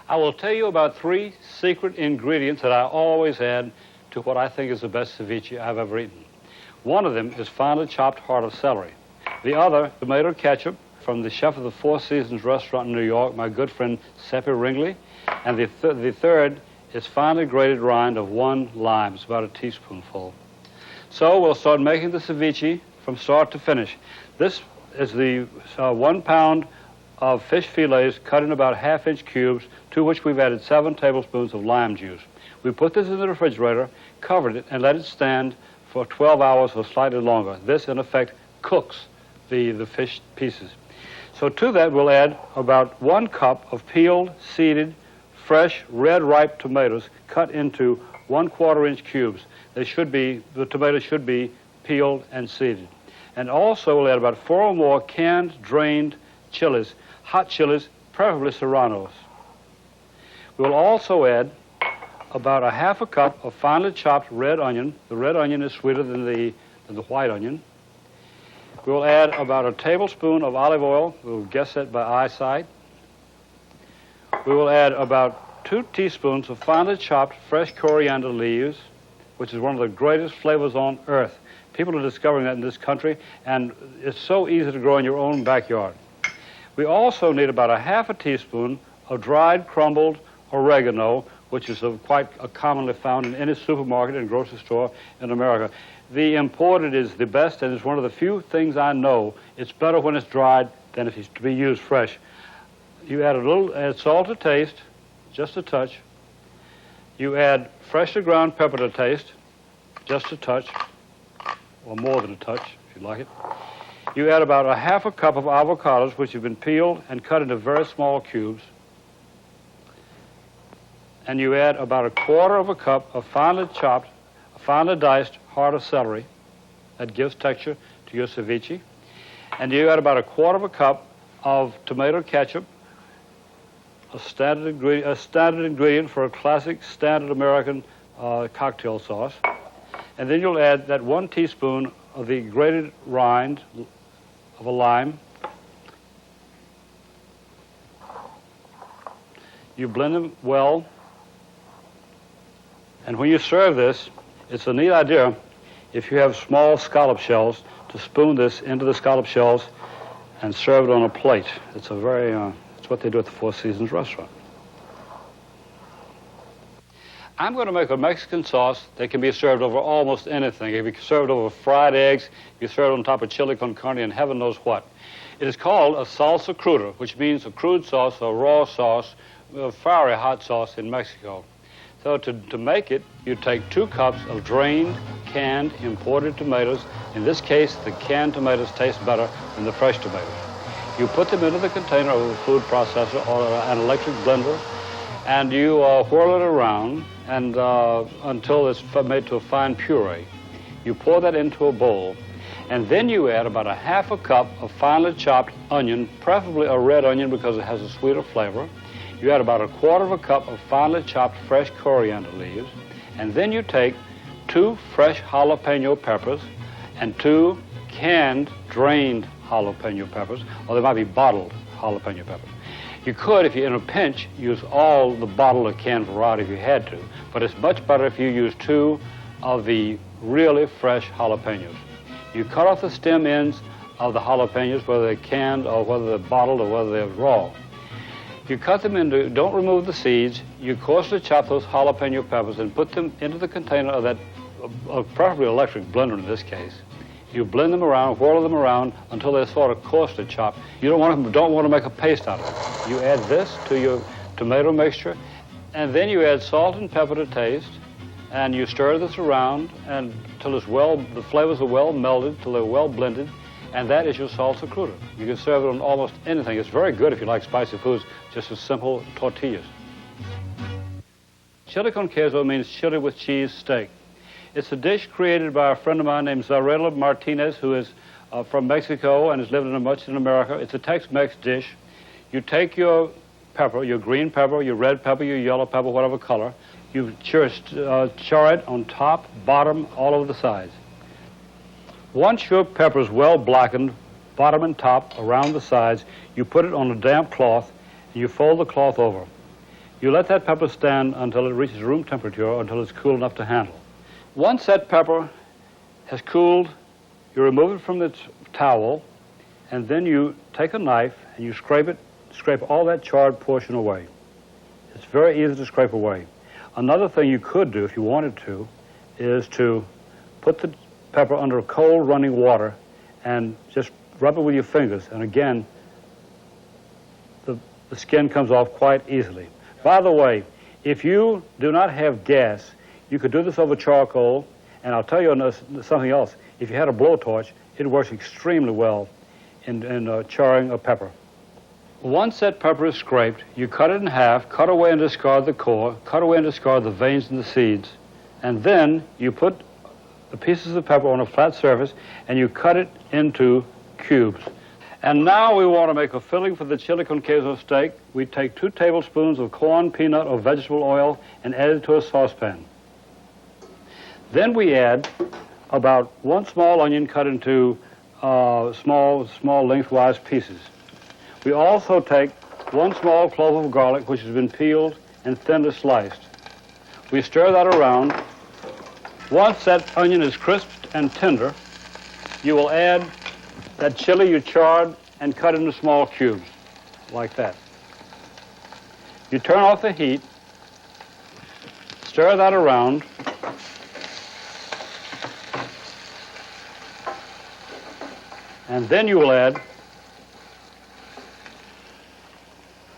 I will tell you about 3 secret ingredients that I always add to what I think is the best ceviche I've ever eaten. One of them is finely chopped heart of celery. The other, tomato ketchup from the chef of the Four Seasons restaurant in New York, my good friend Sepe Ringley. And the third is finely grated rind of 1 lime. It's about a teaspoonful. So we'll start making the ceviche from start to finish. This is the 1 pound of fish fillets cut in about ½ inch cubes, to which we've added 7 tablespoons of lime juice. We put this in the refrigerator, covered it, and let it stand for 12 hours or slightly longer. This, in effect, cooks the fish pieces. So to that, we'll add about 1 cup of peeled, seeded, fresh, red, ripe tomatoes cut into 1/4 inch cubes. The tomatoes should be peeled and seeded. And also we'll add about 4 or more canned, drained chilies, hot chilies, preferably serranos. We'll also add about ½ cup of finely chopped red onion. The red onion is sweeter than the white onion. We'll add about a tablespoon of olive oil. We'll guess that by eyesight. We will add about 2 teaspoons of finely chopped fresh coriander leaves, which is one of the greatest flavors on earth. People are discovering that in this country, and it's so easy to grow in your own backyard. We also need about a ½ teaspoon of dried crumbled oregano, which is quite commonly found in any supermarket and grocery store in America. The imported is the best, and it's one of the few things I know. It's better when it's dried than if it's to be used fresh. You add salt to taste, just a touch. You add freshly ground pepper to taste, just a touch, or more than a touch, if you like it. You add about a ½ cup of avocados, which have been peeled and cut into very small cubes. And you add about 1/4 cup of finely chopped, finely diced heart of celery. That gives texture to your ceviche. And you add about 1/4 cup of tomato ketchup, a standard ingredient for a classic standard American cocktail sauce. And then you'll add that 1 teaspoon of the grated rind of a lime. You blend them well. And when you serve this, it's a neat idea, if you have small scallop shells, to spoon this into the scallop shells and serve it on a plate. It's it's what they do at the Four Seasons restaurant. I'm going to make a Mexican sauce that can be served over almost anything. It can be served over fried eggs, it can be served on top of chili con carne and heaven knows what. It is called a salsa cruda, which means a crude sauce, a raw sauce, a fiery hot sauce in Mexico. So to make it, you take 2 cups of drained, canned, imported tomatoes. In this case, the canned tomatoes taste better than the fresh tomatoes. You put them into the container of a food processor or an electric blender, and you whirl it around and until it's made to a fine puree. You pour that into a bowl, and then you add about a ½ cup of finely chopped onion, preferably a red onion because it has a sweeter flavor. You add about 1/4 cup of finely chopped fresh coriander leaves, and then you take 2 fresh jalapeno peppers and 2 canned, drained jalapeno peppers, or they might be bottled jalapeno peppers. You could, if you're in a pinch, use all the bottled or canned variety if you had to, but it's much better if you use 2 of the really fresh jalapenos. You cut off the stem ends of the jalapenos, whether they're canned or whether they're bottled or whether they're raw. You cut them into, don't remove the seeds, you coarsely chop those jalapeno peppers and put them into the container of that, preferably electric blender in this case. You blend them around, whirl them around until they're sort of coarsely chopped. You don't want to make a paste out of it. You add this to your tomato mixture, and then you add salt and pepper to taste, and you stir this around until the flavors are well melded, till they're well blended, and that is your salsa cruda. You can serve it on almost anything. It's very good if you like spicy foods, just as simple tortillas. Chili con queso means chili with cheese steak. It's a dish created by a friend of mine named Zarela Martinez, who is from Mexico and has lived much in America. It's a Tex-Mex dish. You take your pepper, your green pepper, your red pepper, your yellow pepper, whatever color. You char it on top, bottom, all over the sides. Once your pepper is well blackened, bottom and top, around the sides, you put it on a damp cloth and you fold the cloth over. You let that pepper stand until it reaches room temperature, or until it's cool enough to handle. Once that pepper has cooled, you remove it from its towel, and then you take a knife and you scrape all that charred portion away. It's very easy to scrape away. Another thing you could do if you wanted to is to put the pepper under cold running water and just rub it with your fingers. And again, the skin comes off quite easily. By the way, if you do not have gas, you could do this over charcoal. And I'll tell you something else. If you had a blowtorch, it works extremely well in charring a pepper. Once that pepper is scraped, you cut it in half, cut away and discard the core, cut away and discard the veins and the seeds, and then you put the pieces of pepper on a flat surface and you cut it into cubes. And now we want to make a filling for the chili con queso steak. We take 2 tablespoons of corn, peanut, or vegetable oil and add it to a saucepan. Then we add about 1 small onion cut into small lengthwise pieces. We also take 1 small clove of garlic, which has been peeled and thinly sliced. We stir that around. Once that onion is crisped and tender, you will add that chili you charred and cut into small cubes, like that. You turn off the heat, stir that around, and then you will add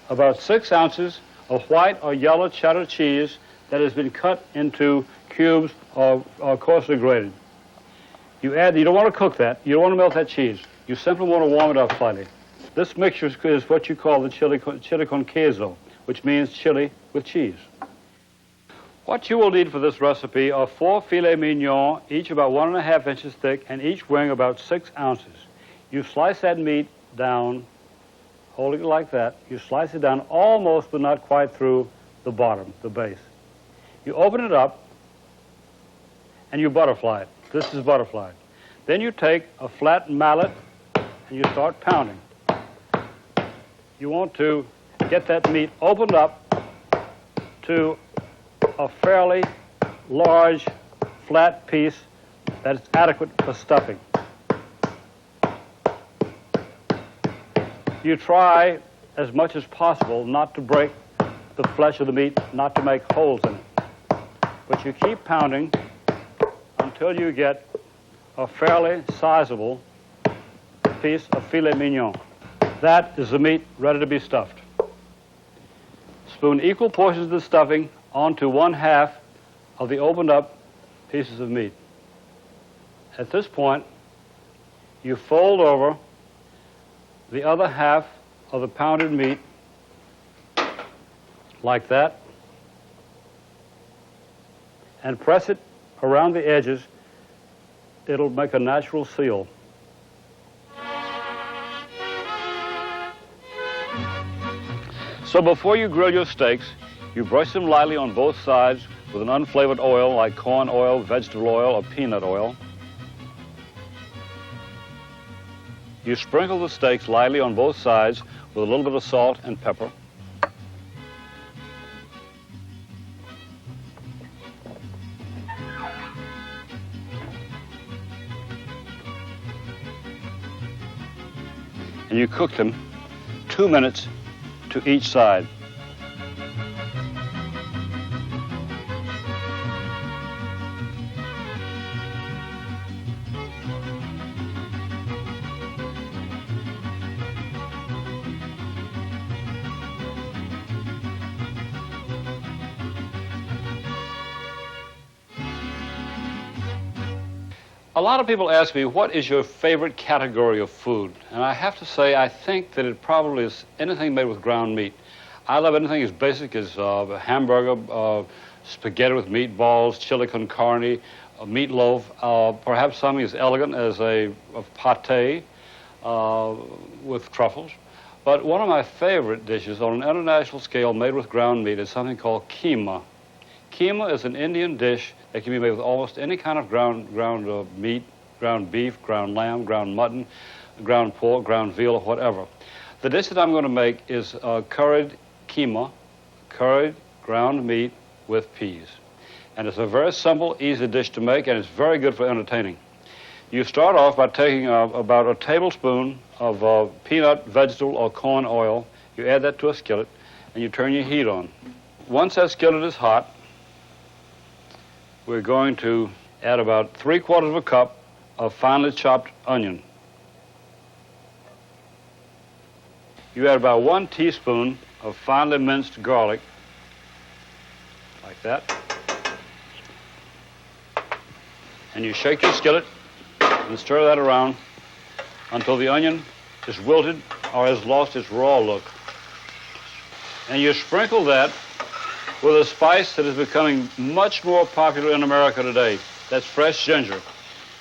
about 6 ounces of white or yellow cheddar cheese that has been cut into cubes or coarsely grated. You don't want to cook that. You don't want to melt that cheese. You simply want to warm it up slightly. This mixture is what you call the chili con queso, which means chili with cheese. What you will need for this recipe are 4 filet mignon, each about 1½ inches thick, and each weighing about 6 ounces. You slice that meat down, holding it like that. You slice it down almost but not quite through the bottom, the base. You open it up and you butterfly it. This is butterflied. Then you take a flat mallet and you start pounding. You want to get that meat opened up to a fairly large, flat piece that is adequate for stuffing. You try as much as possible not to break the flesh of the meat, not to make holes in it. But you keep pounding until you get a fairly sizable piece of filet mignon. That is the meat ready to be stuffed. Spoon equal portions of the stuffing onto 1/2 of the opened up pieces of meat. At this point, you fold over the other half of the pounded meat like that and press it around the edges. It'll make a natural seal. So before you grill your steaks, you brush them lightly on both sides with an unflavored oil like corn oil, vegetable oil, or peanut oil. You sprinkle the steaks lightly on both sides with a little bit of salt and pepper. And you cook them 2 minutes to each side. A lot of people ask me, what is your favorite category of food? And I have to say, I think that it probably is anything made with ground meat. I love anything as basic as a hamburger, spaghetti with meatballs, chili con carne, a meatloaf, perhaps something as elegant as a pate with truffles. But one of my favorite dishes on an international scale made with ground meat is something called keema. Keema is an Indian dish that can be made with almost any kind of ground meat, ground beef, ground lamb, ground mutton, ground pork, ground veal, or whatever. The dish that I'm going to make is curried keema, curried ground meat with peas. And it's a very simple, easy dish to make, and it's very good for entertaining. You start off by taking about a tablespoon of peanut, vegetable, or corn oil. You add that to a skillet, and you turn your heat on. Once that skillet is hot, we're going to add about 3/4 of a cup of finely chopped onion. You add about 1 teaspoon of finely minced garlic, like that. And you shake your skillet and stir that around until the onion is wilted or has lost its raw look. And you sprinkle that with a spice that is becoming much more popular in America today. That's fresh ginger.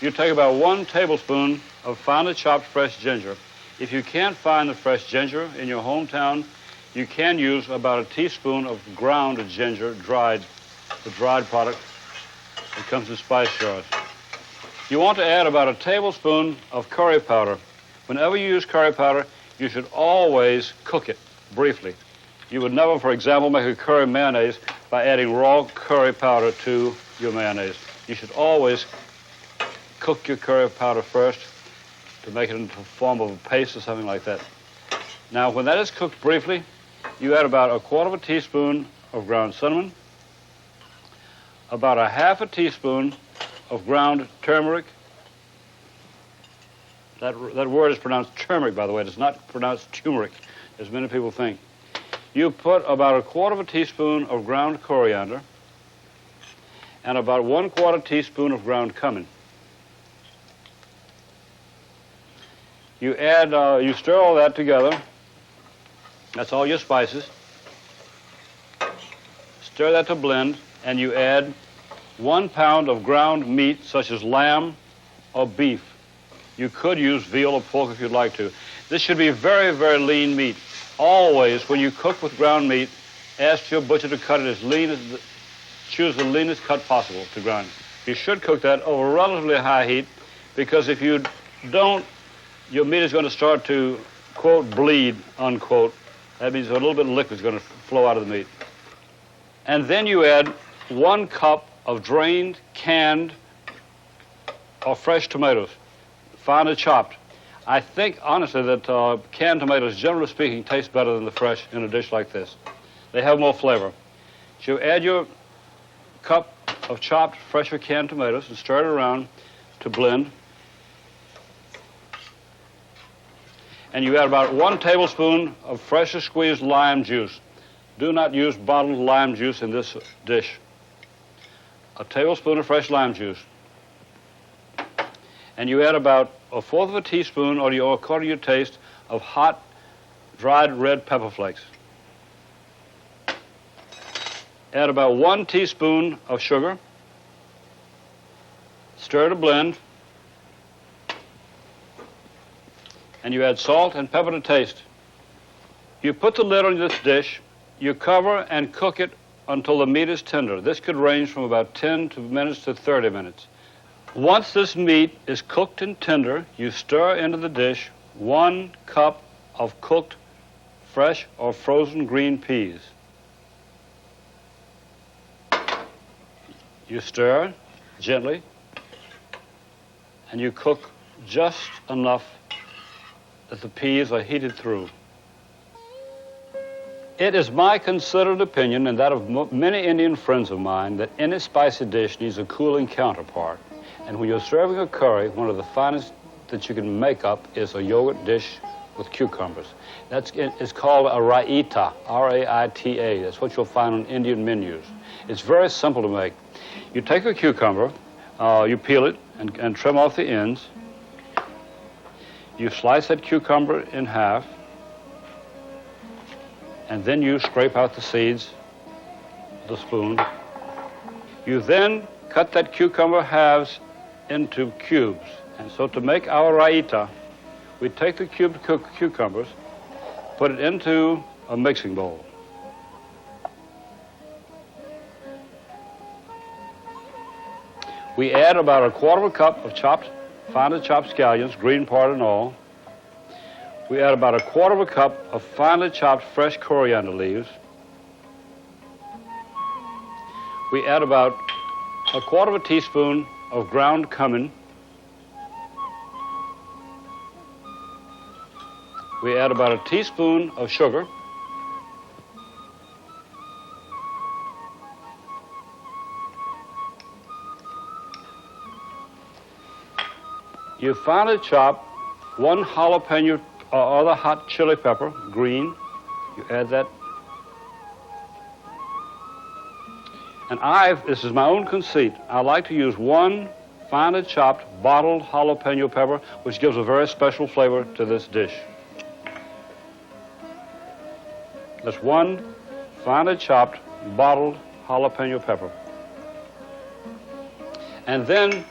You take about 1 tablespoon of finely chopped fresh ginger. If you can't find the fresh ginger in your hometown, you can use about a teaspoon of ground ginger, the dried product that comes in spice jars. You want to add about a tablespoon of curry powder. Whenever you use curry powder, you should always cook it briefly. You would never, for example, make a curry mayonnaise by adding raw curry powder to your mayonnaise. You should always cook your curry powder first to make it into the form of a paste or something like that. Now, when that is cooked briefly, you add about 1/4 teaspoon of ground cinnamon, about 1/2 teaspoon of ground turmeric. That word is pronounced turmeric, by the way. It is not pronounced turmeric, as many people think. You put about 1/4 teaspoon of ground coriander and about 1/4 teaspoon of ground cumin. You stir all that together. That's all your spices. Stir that to blend, and you add 1 pound of ground meat, such as lamb or beef. You could use veal or pork if you'd like to. This should be very, very lean meat. Always, when you cook with ground meat, ask your butcher to cut it as lean as, choose the leanest cut possible to grind. You should cook that over relatively high heat, because if you don't, your meat is going to start to, quote, bleed, unquote. That means a little bit of liquid is going to flow out of the meat. And then you add 1 cup of drained, canned, or fresh tomatoes, finely chopped. I think, honestly, that canned tomatoes, generally speaking, taste better than the fresh in a dish like this. They have more flavor. So you add your cup of chopped, fresh or canned tomatoes and stir it around to blend. And you add about 1 tablespoon of freshly squeezed lime juice. Do not use bottled lime juice in this dish. A tablespoon of fresh lime juice. And you add about 1/4 teaspoon, or according to your taste, of hot, dried red pepper flakes. Add about 1 teaspoon of sugar. Stir to blend. And you add salt and pepper to taste. You put the lid on this dish. You cover and cook it until the meat is tender. This could range from about 10 minutes to 30 minutes. Once this meat is cooked and tender, you stir into the dish 1 cup of cooked fresh or frozen green peas. You stir gently, and you cook just enough that the peas are heated through. It is my considered opinion, and that of many Indian friends of mine, that any spicy dish needs a cooling counterpart. And when you're serving a curry, one of the finest that you can make up is a yogurt dish with cucumbers. It's called a raita, R-A-I-T-A. That's what you'll find on Indian menus. It's very simple to make. You take a cucumber, you peel it and trim off the ends. You slice that cucumber in half, and then you scrape out the seeds with a spoon. You then cut that cucumber halves into cubes. And so to make our raita, we take the cubed cucumbers, put it into a mixing bowl. We add about 1/4 cup of finely chopped scallions, green part and all. We add about 1/4 cup of finely chopped fresh coriander leaves. We add about 1/4 teaspoon of ground cumin. We add about 1 teaspoon of sugar. You finely chop one jalapeno or other hot chili pepper, green. You add that. And this is my own conceit, I like to use one finely chopped bottled jalapeno pepper, which gives a very special flavor to this dish. That's one finely chopped bottled jalapeno pepper. And then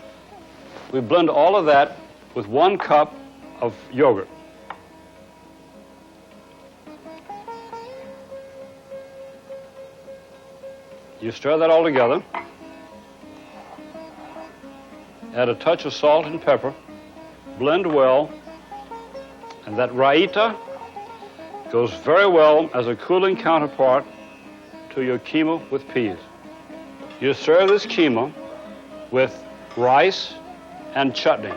we blend all of that with 1 cup of yogurt. You stir that all together. Add a touch of salt and pepper. Blend well. And that raita goes very well as a cooling counterpart to your keema with peas. You serve this keema with rice and chutney.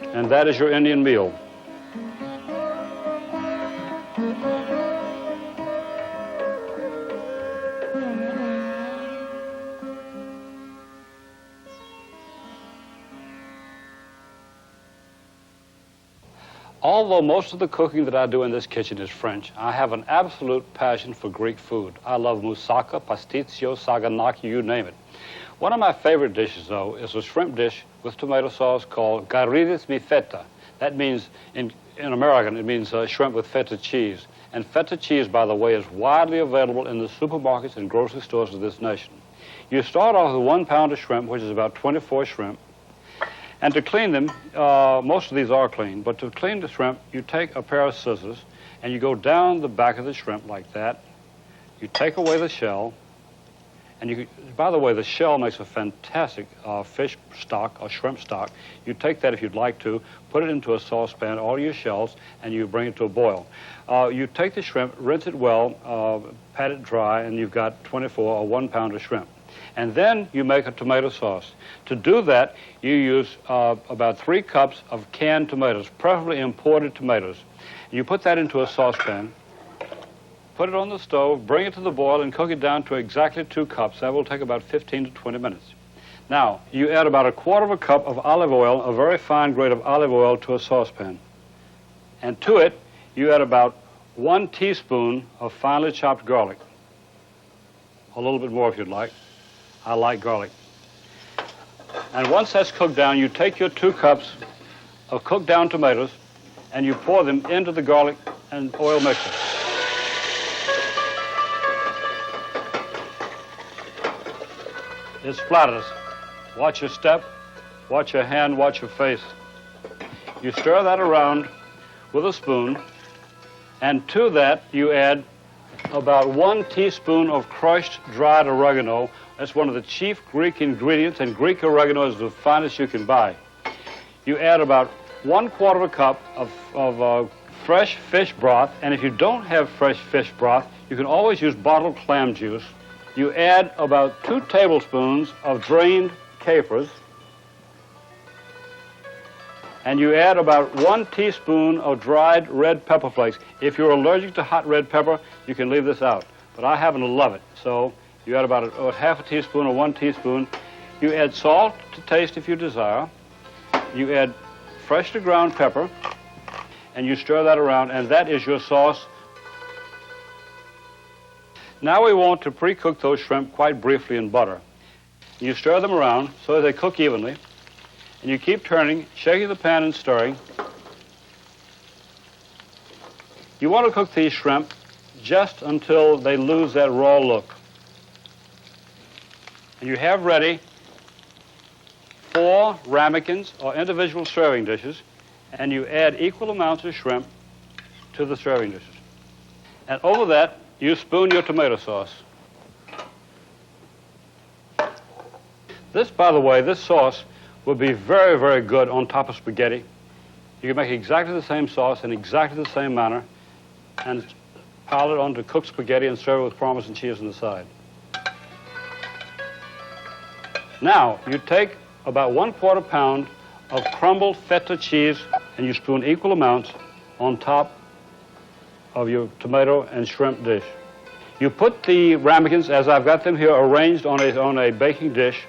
And that is your Indian meal. Although most of the cooking that I do in this kitchen is French, I have an absolute passion for Greek food. I love moussaka, pasticcio, saganaki, you name it. One of my favorite dishes, though, is a shrimp dish with tomato sauce called garidis mi feta. That means, in American, it means shrimp with feta cheese. And feta cheese, by the way, is widely available in the supermarkets and grocery stores of this nation. You start off with 1 pound of shrimp, which is about 24 shrimp. And to clean them, most of these are clean, but to clean the shrimp, you take a pair of scissors and you go down the back of the shrimp like that. You take away the shell, and by the way, the shell makes a fantastic fish stock or shrimp stock. You take that if you'd like to, put it into a saucepan, all your shells, and you bring it to a boil. You take the shrimp, rinse it well, pat it dry, and you've got 24 or 1 pound of shrimp. And then you make a tomato sauce. To do that, you use about 3 cups of canned tomatoes, preferably imported tomatoes. You put that into a saucepan, put it on the stove, bring it to the boil, and cook it down to exactly 2 cups. That will take about 15 to 20 minutes. Now, you add about 1/4 cup of olive oil, a very fine grade of olive oil, to a saucepan. And to it, you add about 1 teaspoon of finely chopped garlic. A little bit more if you'd like. I like garlic. And once that's cooked down, you take your 2 cups of cooked down tomatoes and you pour them into the garlic and oil mixture. It splatters. Watch your step, watch your hand, watch your face. You stir that around with a spoon, and to that you add about 1 teaspoon of crushed dried oregano. That's one of the chief Greek ingredients, and Greek oregano is the finest you can buy. You add about 1/4 cup of fresh fish broth, and if you don't have fresh fish broth, you can always use bottled clam juice. You add about 2 tablespoons of drained capers, and you add about 1 teaspoon of dried red pepper flakes. If you're allergic to hot red pepper, you can leave this out, but I happen to love it, so you add about 1/2 teaspoon or 1 teaspoon. You add salt to taste if you desire. You add freshly ground pepper, and you stir that around, and that is your sauce. Now we want to pre-cook those shrimp quite briefly in butter. You stir them around so that they cook evenly, and you keep turning, shaking the pan and stirring. You want to cook these shrimp just until they lose that raw look. And you have ready 4 ramekins or individual serving dishes, and you add equal amounts of shrimp to the serving dishes. And over that, you spoon your tomato sauce. This, by the way, this sauce will be very, very good on top of spaghetti. You can make exactly the same sauce in exactly the same manner and pile it onto cooked spaghetti and serve it with Parmesan cheese on the side. Now, you take about 1/4 pound of crumbled feta cheese and you spoon equal amounts on top of your tomato and shrimp dish. You put the ramekins, as I've got them here, arranged on a baking dish,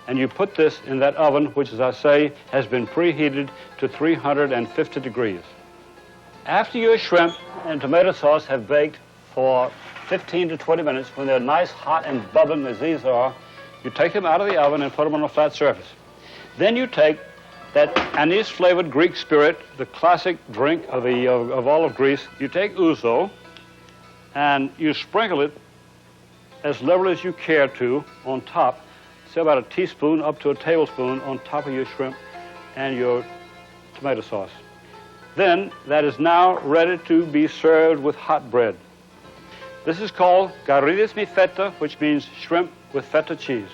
and you put this in that oven, which, as I say, has been preheated to 350 degrees. After your shrimp and tomato sauce have baked for 15 to 20 minutes, when they're nice, hot, and bubbling as these are, you take them out of the oven and put them on a flat surface. Then you take that anise-flavored Greek spirit, the classic drink of all of Greece. You take ouzo, and you sprinkle it as liberally as you care to on top, say about a teaspoon up to a tablespoon on top of your shrimp and your tomato sauce. Then that is now ready to be served with hot bread. This is called garidis mi feta, which means shrimp with feta cheese.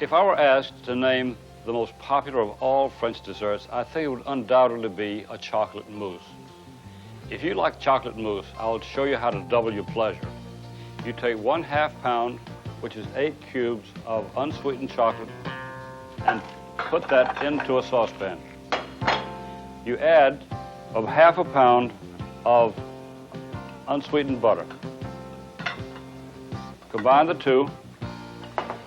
If I were asked to name the most popular of all French desserts, I think it would undoubtedly be a chocolate mousse. If you like chocolate mousse, I'll show you how to double your pleasure. You take 1/2 pound, which is 8 cubes of unsweetened chocolate, and put that into a saucepan. You add 1/2 pound of unsweetened butter. Combine the two.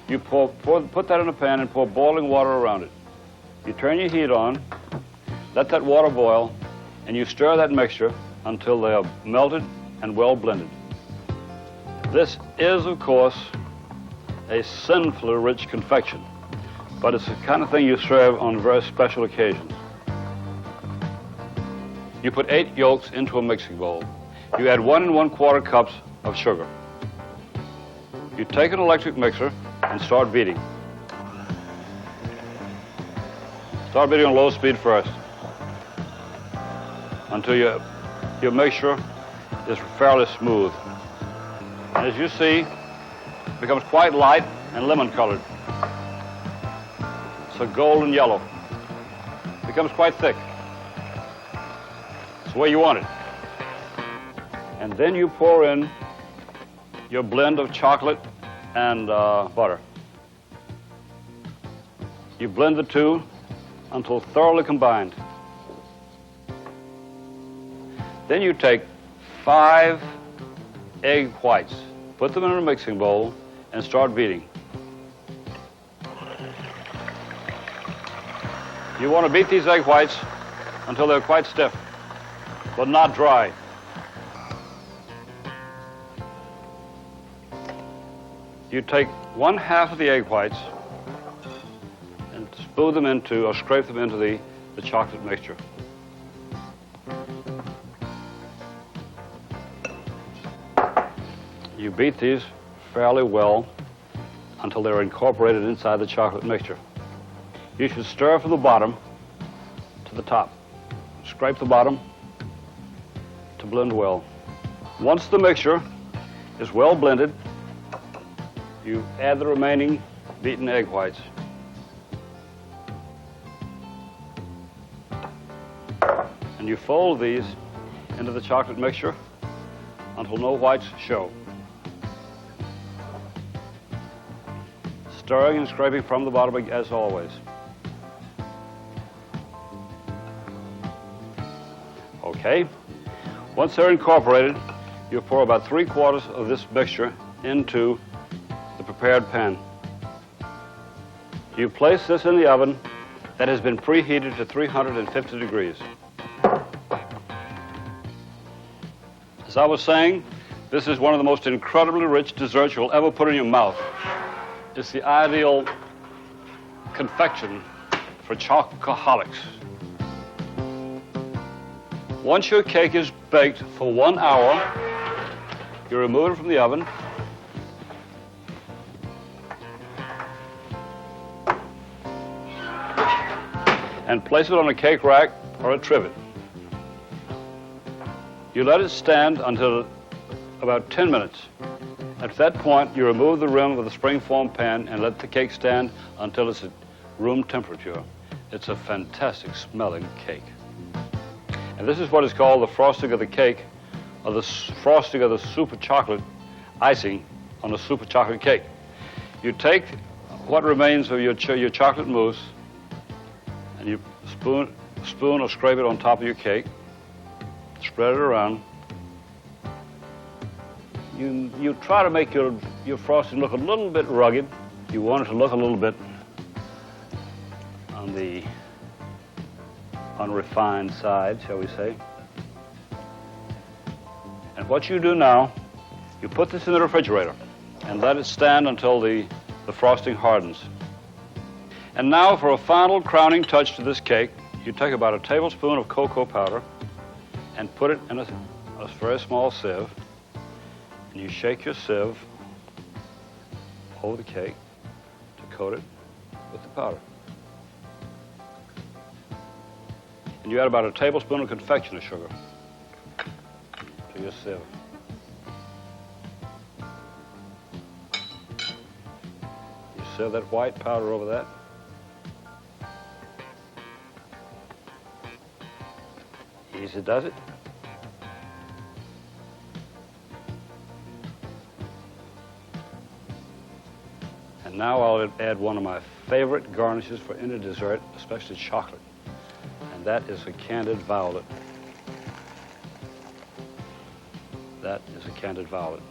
You put that in a pan and pour boiling water around it. You turn your heat on, let that water boil, and you stir that mixture until they are melted and well blended. This is, of course, a sinfully rich confection, but it's the kind of thing you serve on very special occasions. You put 8 yolks into a mixing bowl. You add 1 1/4 cups of sugar. You take an electric mixer and start beating. Start beating on low speed first until your mixture is fairly smooth. And as you see, it becomes quite light and lemon-colored. It's a golden yellow. It becomes quite thick. It's the way you want it. And then you pour in your blend of chocolate and butter. You blend the two until thoroughly combined. Then you take 5 egg whites, put them in a mixing bowl, and start beating. You want to beat these egg whites until they're quite stiff, but not dry. You take 1/2 of the egg whites and spoon them into, or scrape them into the chocolate mixture. You beat these fairly well until they're incorporated inside the chocolate mixture. You should stir from the bottom to the top. Scrape the bottom to blend well. Once the mixture is well blended, you add the remaining beaten egg whites. And you fold these into the chocolate mixture until no whites show. Stirring and scraping from the bottom as always. Okay. Once they're incorporated, you pour about 3/4 of this mixture into the prepared pan. You place this in the oven that has been preheated to 350 degrees. As I was saying, this is one of the most incredibly rich desserts you'll ever put in your mouth. It's the ideal confection for chocoholics. Once your cake is baked for 1 hour, you remove it from the oven. And place it on a cake rack or a trivet. You let it stand until about 10 minutes. At that point, you remove the rim of the spring-form pan and let the cake stand until it's at room temperature. It's a fantastic smelling cake. And this is what is called the frosting of the cake, or the frosting of the super chocolate icing on a super chocolate cake. You take what remains of your chocolate mousse and you spoon or scrape it on top of your cake, spread it around. You try to make your frosting look a little bit rugged. You want it to look a little bit on the unrefined side, shall we say. And what you do now, you put this in the refrigerator and let it stand until the frosting hardens. And now for a final crowning touch to this cake, you take about a tablespoon of cocoa powder and put it in a very small sieve. And you shake your sieve over the cake to coat it with the powder. And you add about a tablespoon of confectioner sugar to your sieve. You sieve that white powder over that. Easy does it. And now I'll add one of my favorite garnishes for any dessert, especially chocolate. And that is a candied violet. That is a candied violet.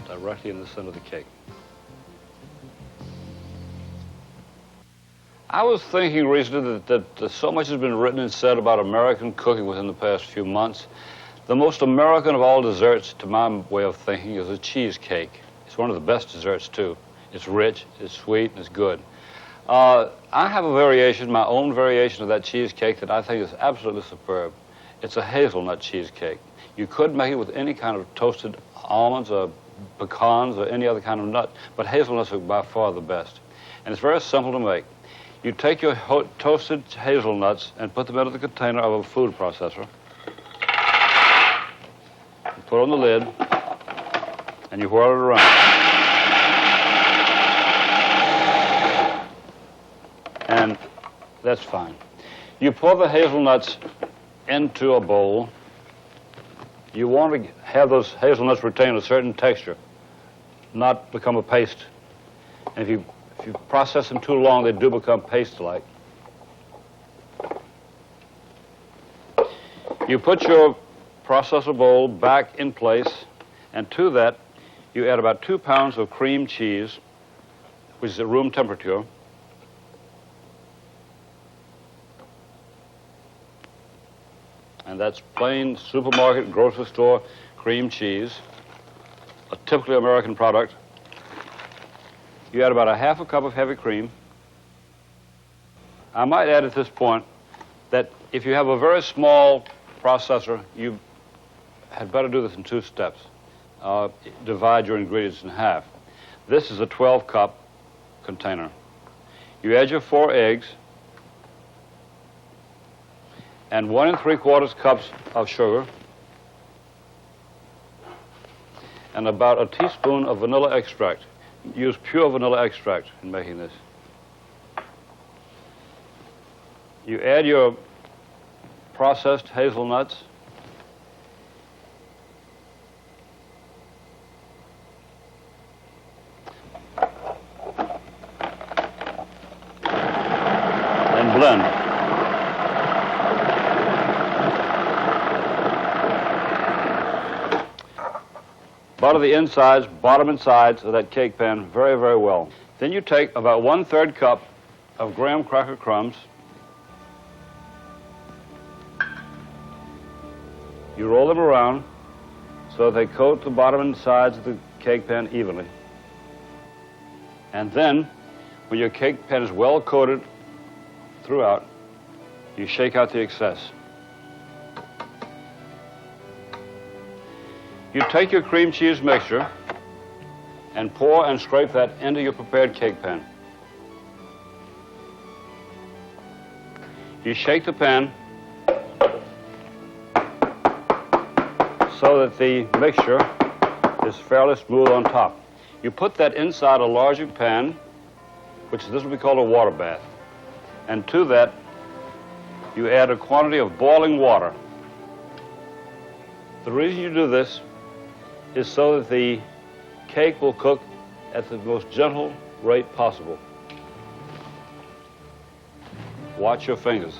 Directly in the center of the cake. I was thinking recently that so much has been written and said about American cooking within the past few months. The most American of all desserts, to my way of thinking, is a cheesecake. It's one of the best desserts, too. It's rich, it's sweet, and it's good. I have a variation, my own variation of that cheesecake that I think is absolutely superb. It's a hazelnut cheesecake. You could make it with any kind of toasted almonds or pecans or any other kind of nut, but hazelnuts are by far the best. And it's very simple to make. You take your toasted hazelnuts and put them into the container of a food processor. You put on the lid, and you whirl it around. And that's fine. You pour the hazelnuts into a bowl. You want to have those hazelnuts retain a certain texture, not become a paste. And if you process them too long, they do become paste-like. You put your processor bowl back in place, and to that, you add about 2 pounds of cream cheese, which is at room temperature. And that's plain supermarket, grocery store cream cheese, a typically American product. You add about a half a cup of heavy cream. I might add at this point that if you have a very small processor, you had better do this in 2 steps. Divide your ingredients in half. This is a 12-cup container. You add your 4 eggs and 1 3/4 cups of sugar and about a teaspoon of vanilla extract. Use pure vanilla extract in making this. You add your processed hazelnuts. And blend. Butter the insides, bottom and sides of that cake pan very, very well. Then you take about 1/3 cup of graham cracker crumbs. You roll them around so they coat the bottom and sides of the cake pan evenly. And then, when your cake pan is well coated throughout, you shake out the excess. You take your cream cheese mixture and pour and scrape that into your prepared cake pan. You shake the pan so that the mixture is fairly smooth on top. You put that inside a larger pan, this will be called a water bath. And to that, you add a quantity of boiling water. The reason you do this is so that the cake will cook at the most gentle rate possible. Watch your fingers.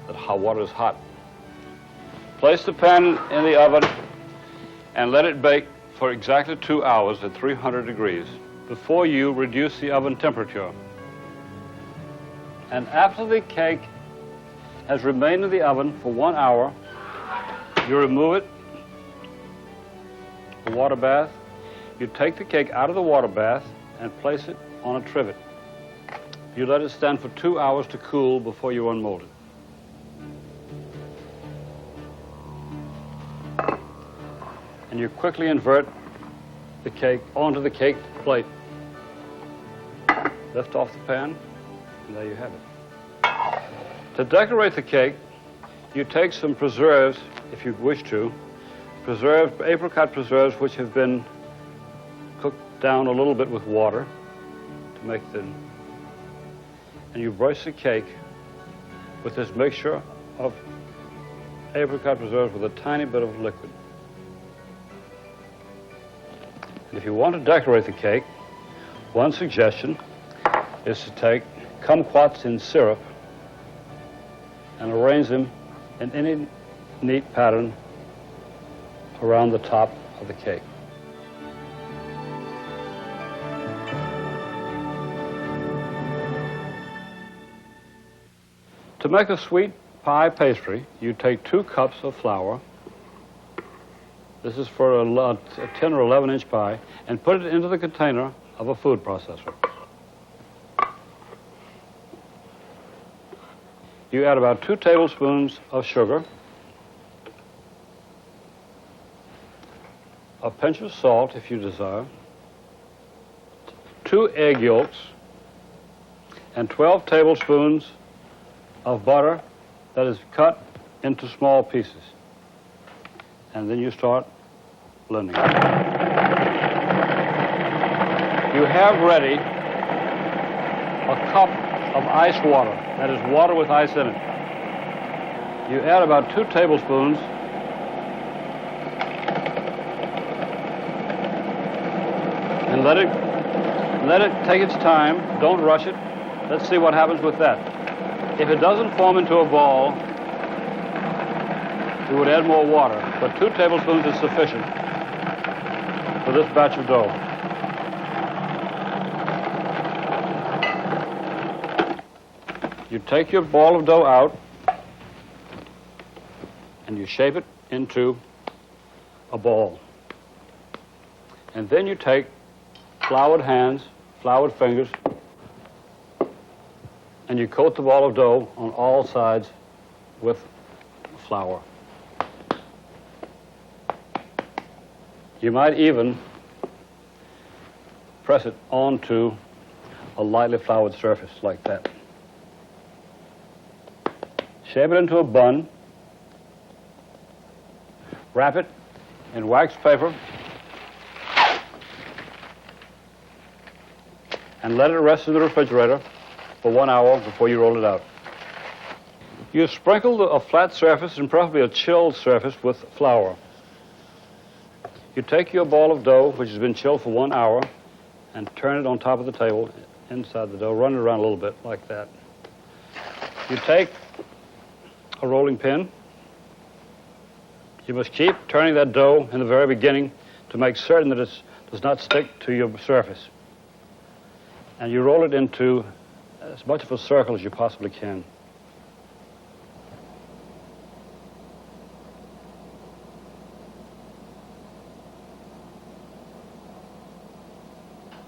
That hot water is hot. Place the pan in the oven and let it bake for exactly 2 hours at 300 degrees before you reduce the oven temperature. And after the cake has remained in the oven for 1 hour, you remove it, the water bath. You take the cake out of the water bath and place it on a trivet. You let it stand for 2 hours to cool before you unmold it. And you quickly invert the cake onto the cake plate. Lift off the pan, and there you have it. To decorate the cake, you take some preserves, if you wish to, apricot preserves which have been cooked down a little bit with water to make them. And you brush the cake with this mixture of apricot preserves with a tiny bit of liquid. And if you want to decorate the cake, one suggestion is to take kumquats in syrup and arrange them in any neat pattern around the top of the cake. To make a sweet pie pastry, you take 2 cups of flour. This is for a 10 or 11 inch pie, and put it into the container of a food processor. You add about 2 tablespoons of sugar, a pinch of salt if you desire, 2 egg yolks, and 12 tablespoons of butter that is cut into small pieces. And then you start blending. You have ready a cup of ice water, that is water with ice in it. You add about 2 tablespoons and let it take its time. Don't rush it. Let's see what happens with that. If it doesn't form into a ball, you would add more water, but 2 tablespoons is sufficient for this batch of dough. You take your ball of dough out and you shape it into a ball. And then you take floured hands, floured fingers, and you coat the ball of dough on all sides with flour. You might even press it onto a lightly floured surface like that. Shape it into a bun. Wrap it in wax paper and let it rest in the refrigerator for 1 hour before you roll it out. You sprinkle a flat surface, and preferably a chilled surface, with flour. You take your ball of dough, which has been chilled for 1 hour, and turn it on top of the table, inside the dough, run it around a little bit, like that. You take a rolling pin. You must keep turning that dough in the very beginning to make certain that it does not stick to your surface. And you roll it into as much of a circle as you possibly can.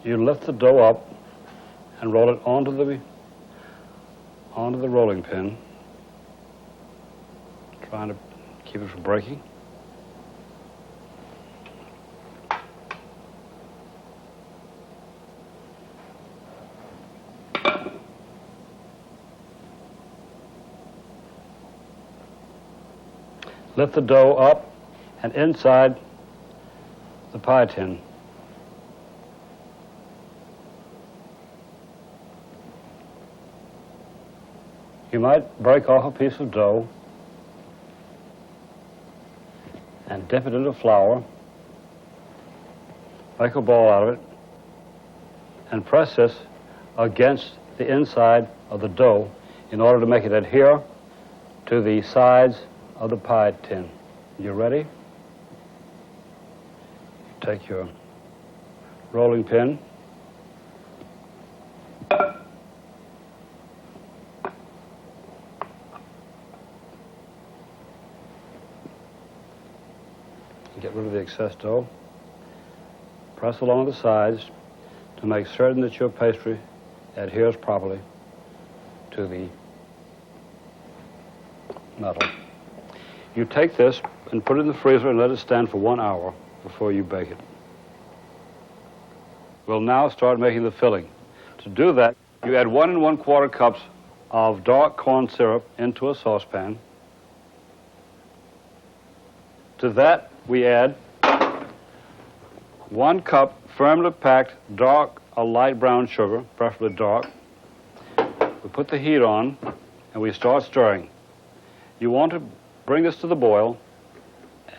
You lift the dough up and roll it onto the rolling pin, trying to keep it from breaking. Lift the dough up and inside the pie tin. You might break off a piece of dough and dip it into flour, make a ball out of it, and press this against the inside of the dough in order to make it adhere to the sides of the pie tin. You ready? Take your rolling pin. Get rid of the excess dough. Press along the sides to make certain that your pastry adheres properly to the metal. You take this and put it in the freezer and let it stand for 1 hour before you bake it. We'll now start making the filling. To do that, you add 1 1/4 cups of dark corn syrup into a saucepan. To that, we add 1 cup firmly packed dark or light brown sugar, preferably dark. We put the heat on and we start stirring. You want to bring this to the boil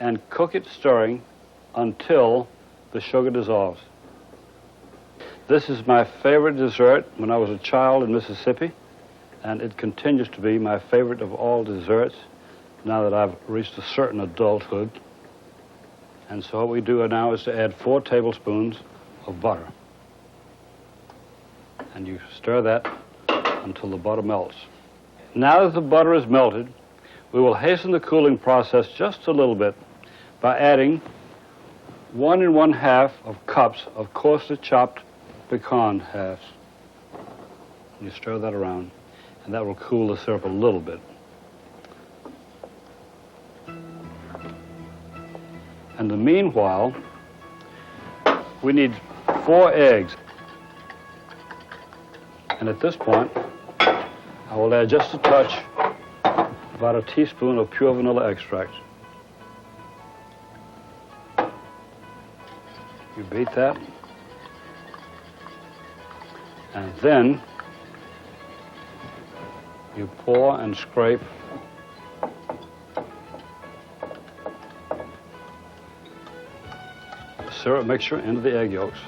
and cook it stirring until the sugar dissolves. This is my favorite dessert when I was a child in Mississippi, and it continues to be my favorite of all desserts now that I've reached a certain adulthood. And so what we do now is to add 4 tablespoons of butter. And you stir that until the butter melts. Now that the butter is melted, we will hasten the cooling process just a little bit by adding 1 1/2 of cups of coarsely chopped pecan halves. You stir that around, and that will cool the syrup a little bit. And in the meanwhile, we need 4 eggs. And at this point, I will add just a touch, about a teaspoon of pure vanilla extract. You beat that. And then you pour and scrape the syrup mixture into the egg yolks.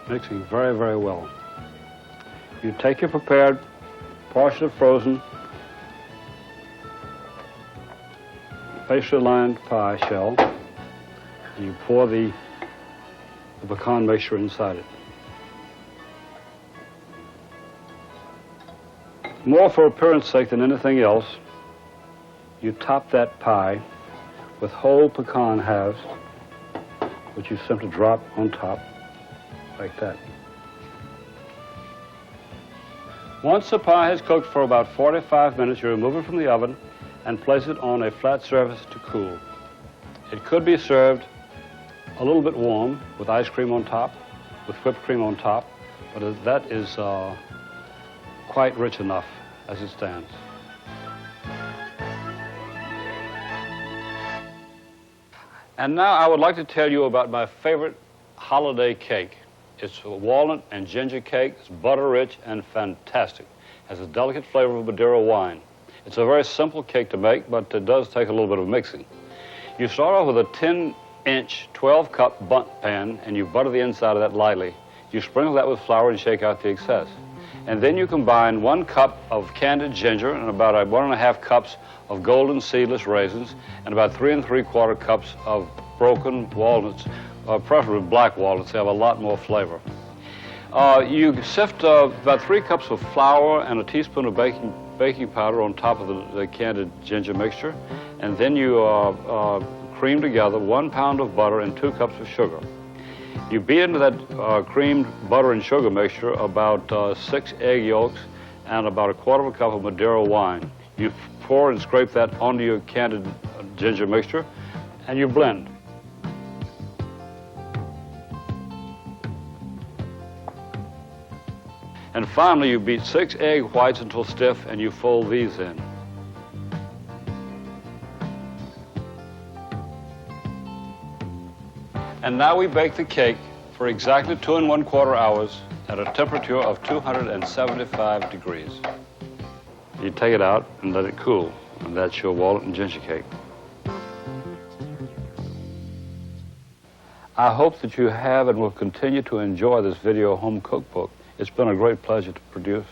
Mixing very, very well. You take your prepared, partially frozen, pastry-lined pie shell, and you pour the pecan mixture inside it. More for appearance sake than anything else, you top that pie with whole pecan halves, which you simply drop on top, like that. Once the pie has cooked for about 45 minutes, you remove it from the oven and place it on a flat surface to cool. It could be served a little bit warm with ice cream on top, with whipped cream on top, but that is quite rich enough as it stands. And now I would like to tell you about my favorite holiday cake. It's a walnut and ginger cake. It's butter rich and fantastic. It has a delicate flavor of Madeira wine. It's a very simple cake to make, but it does take a little bit of mixing. You start off with a 10-inch, 12-cup bundt pan, and you butter the inside of that lightly. You sprinkle that with flour and shake out the excess. And then you combine 1 cup of candied ginger and about 1 1/2 cups of golden seedless raisins and about 3 3/4 cups of broken walnuts, preferably black walnuts. They have a lot more flavor. You sift about 3 cups of flour and a teaspoon of baking powder on top of the candied ginger mixture, and then you cream together 1 pound of butter and 2 cups of sugar. You beat into that creamed butter and sugar mixture about 6 egg yolks and about 1/4 cup of Madeira wine. You pour and scrape that onto your candied ginger mixture, and you blend. And finally, you beat 6 egg whites until stiff, and you fold these in. And now we bake the cake for exactly 2 1/4 hours at a temperature of 275 degrees. You take it out and let it cool, and that's your walnut and ginger cake. I hope that you have and will continue to enjoy this video home cookbook. It's been a great pleasure to produce.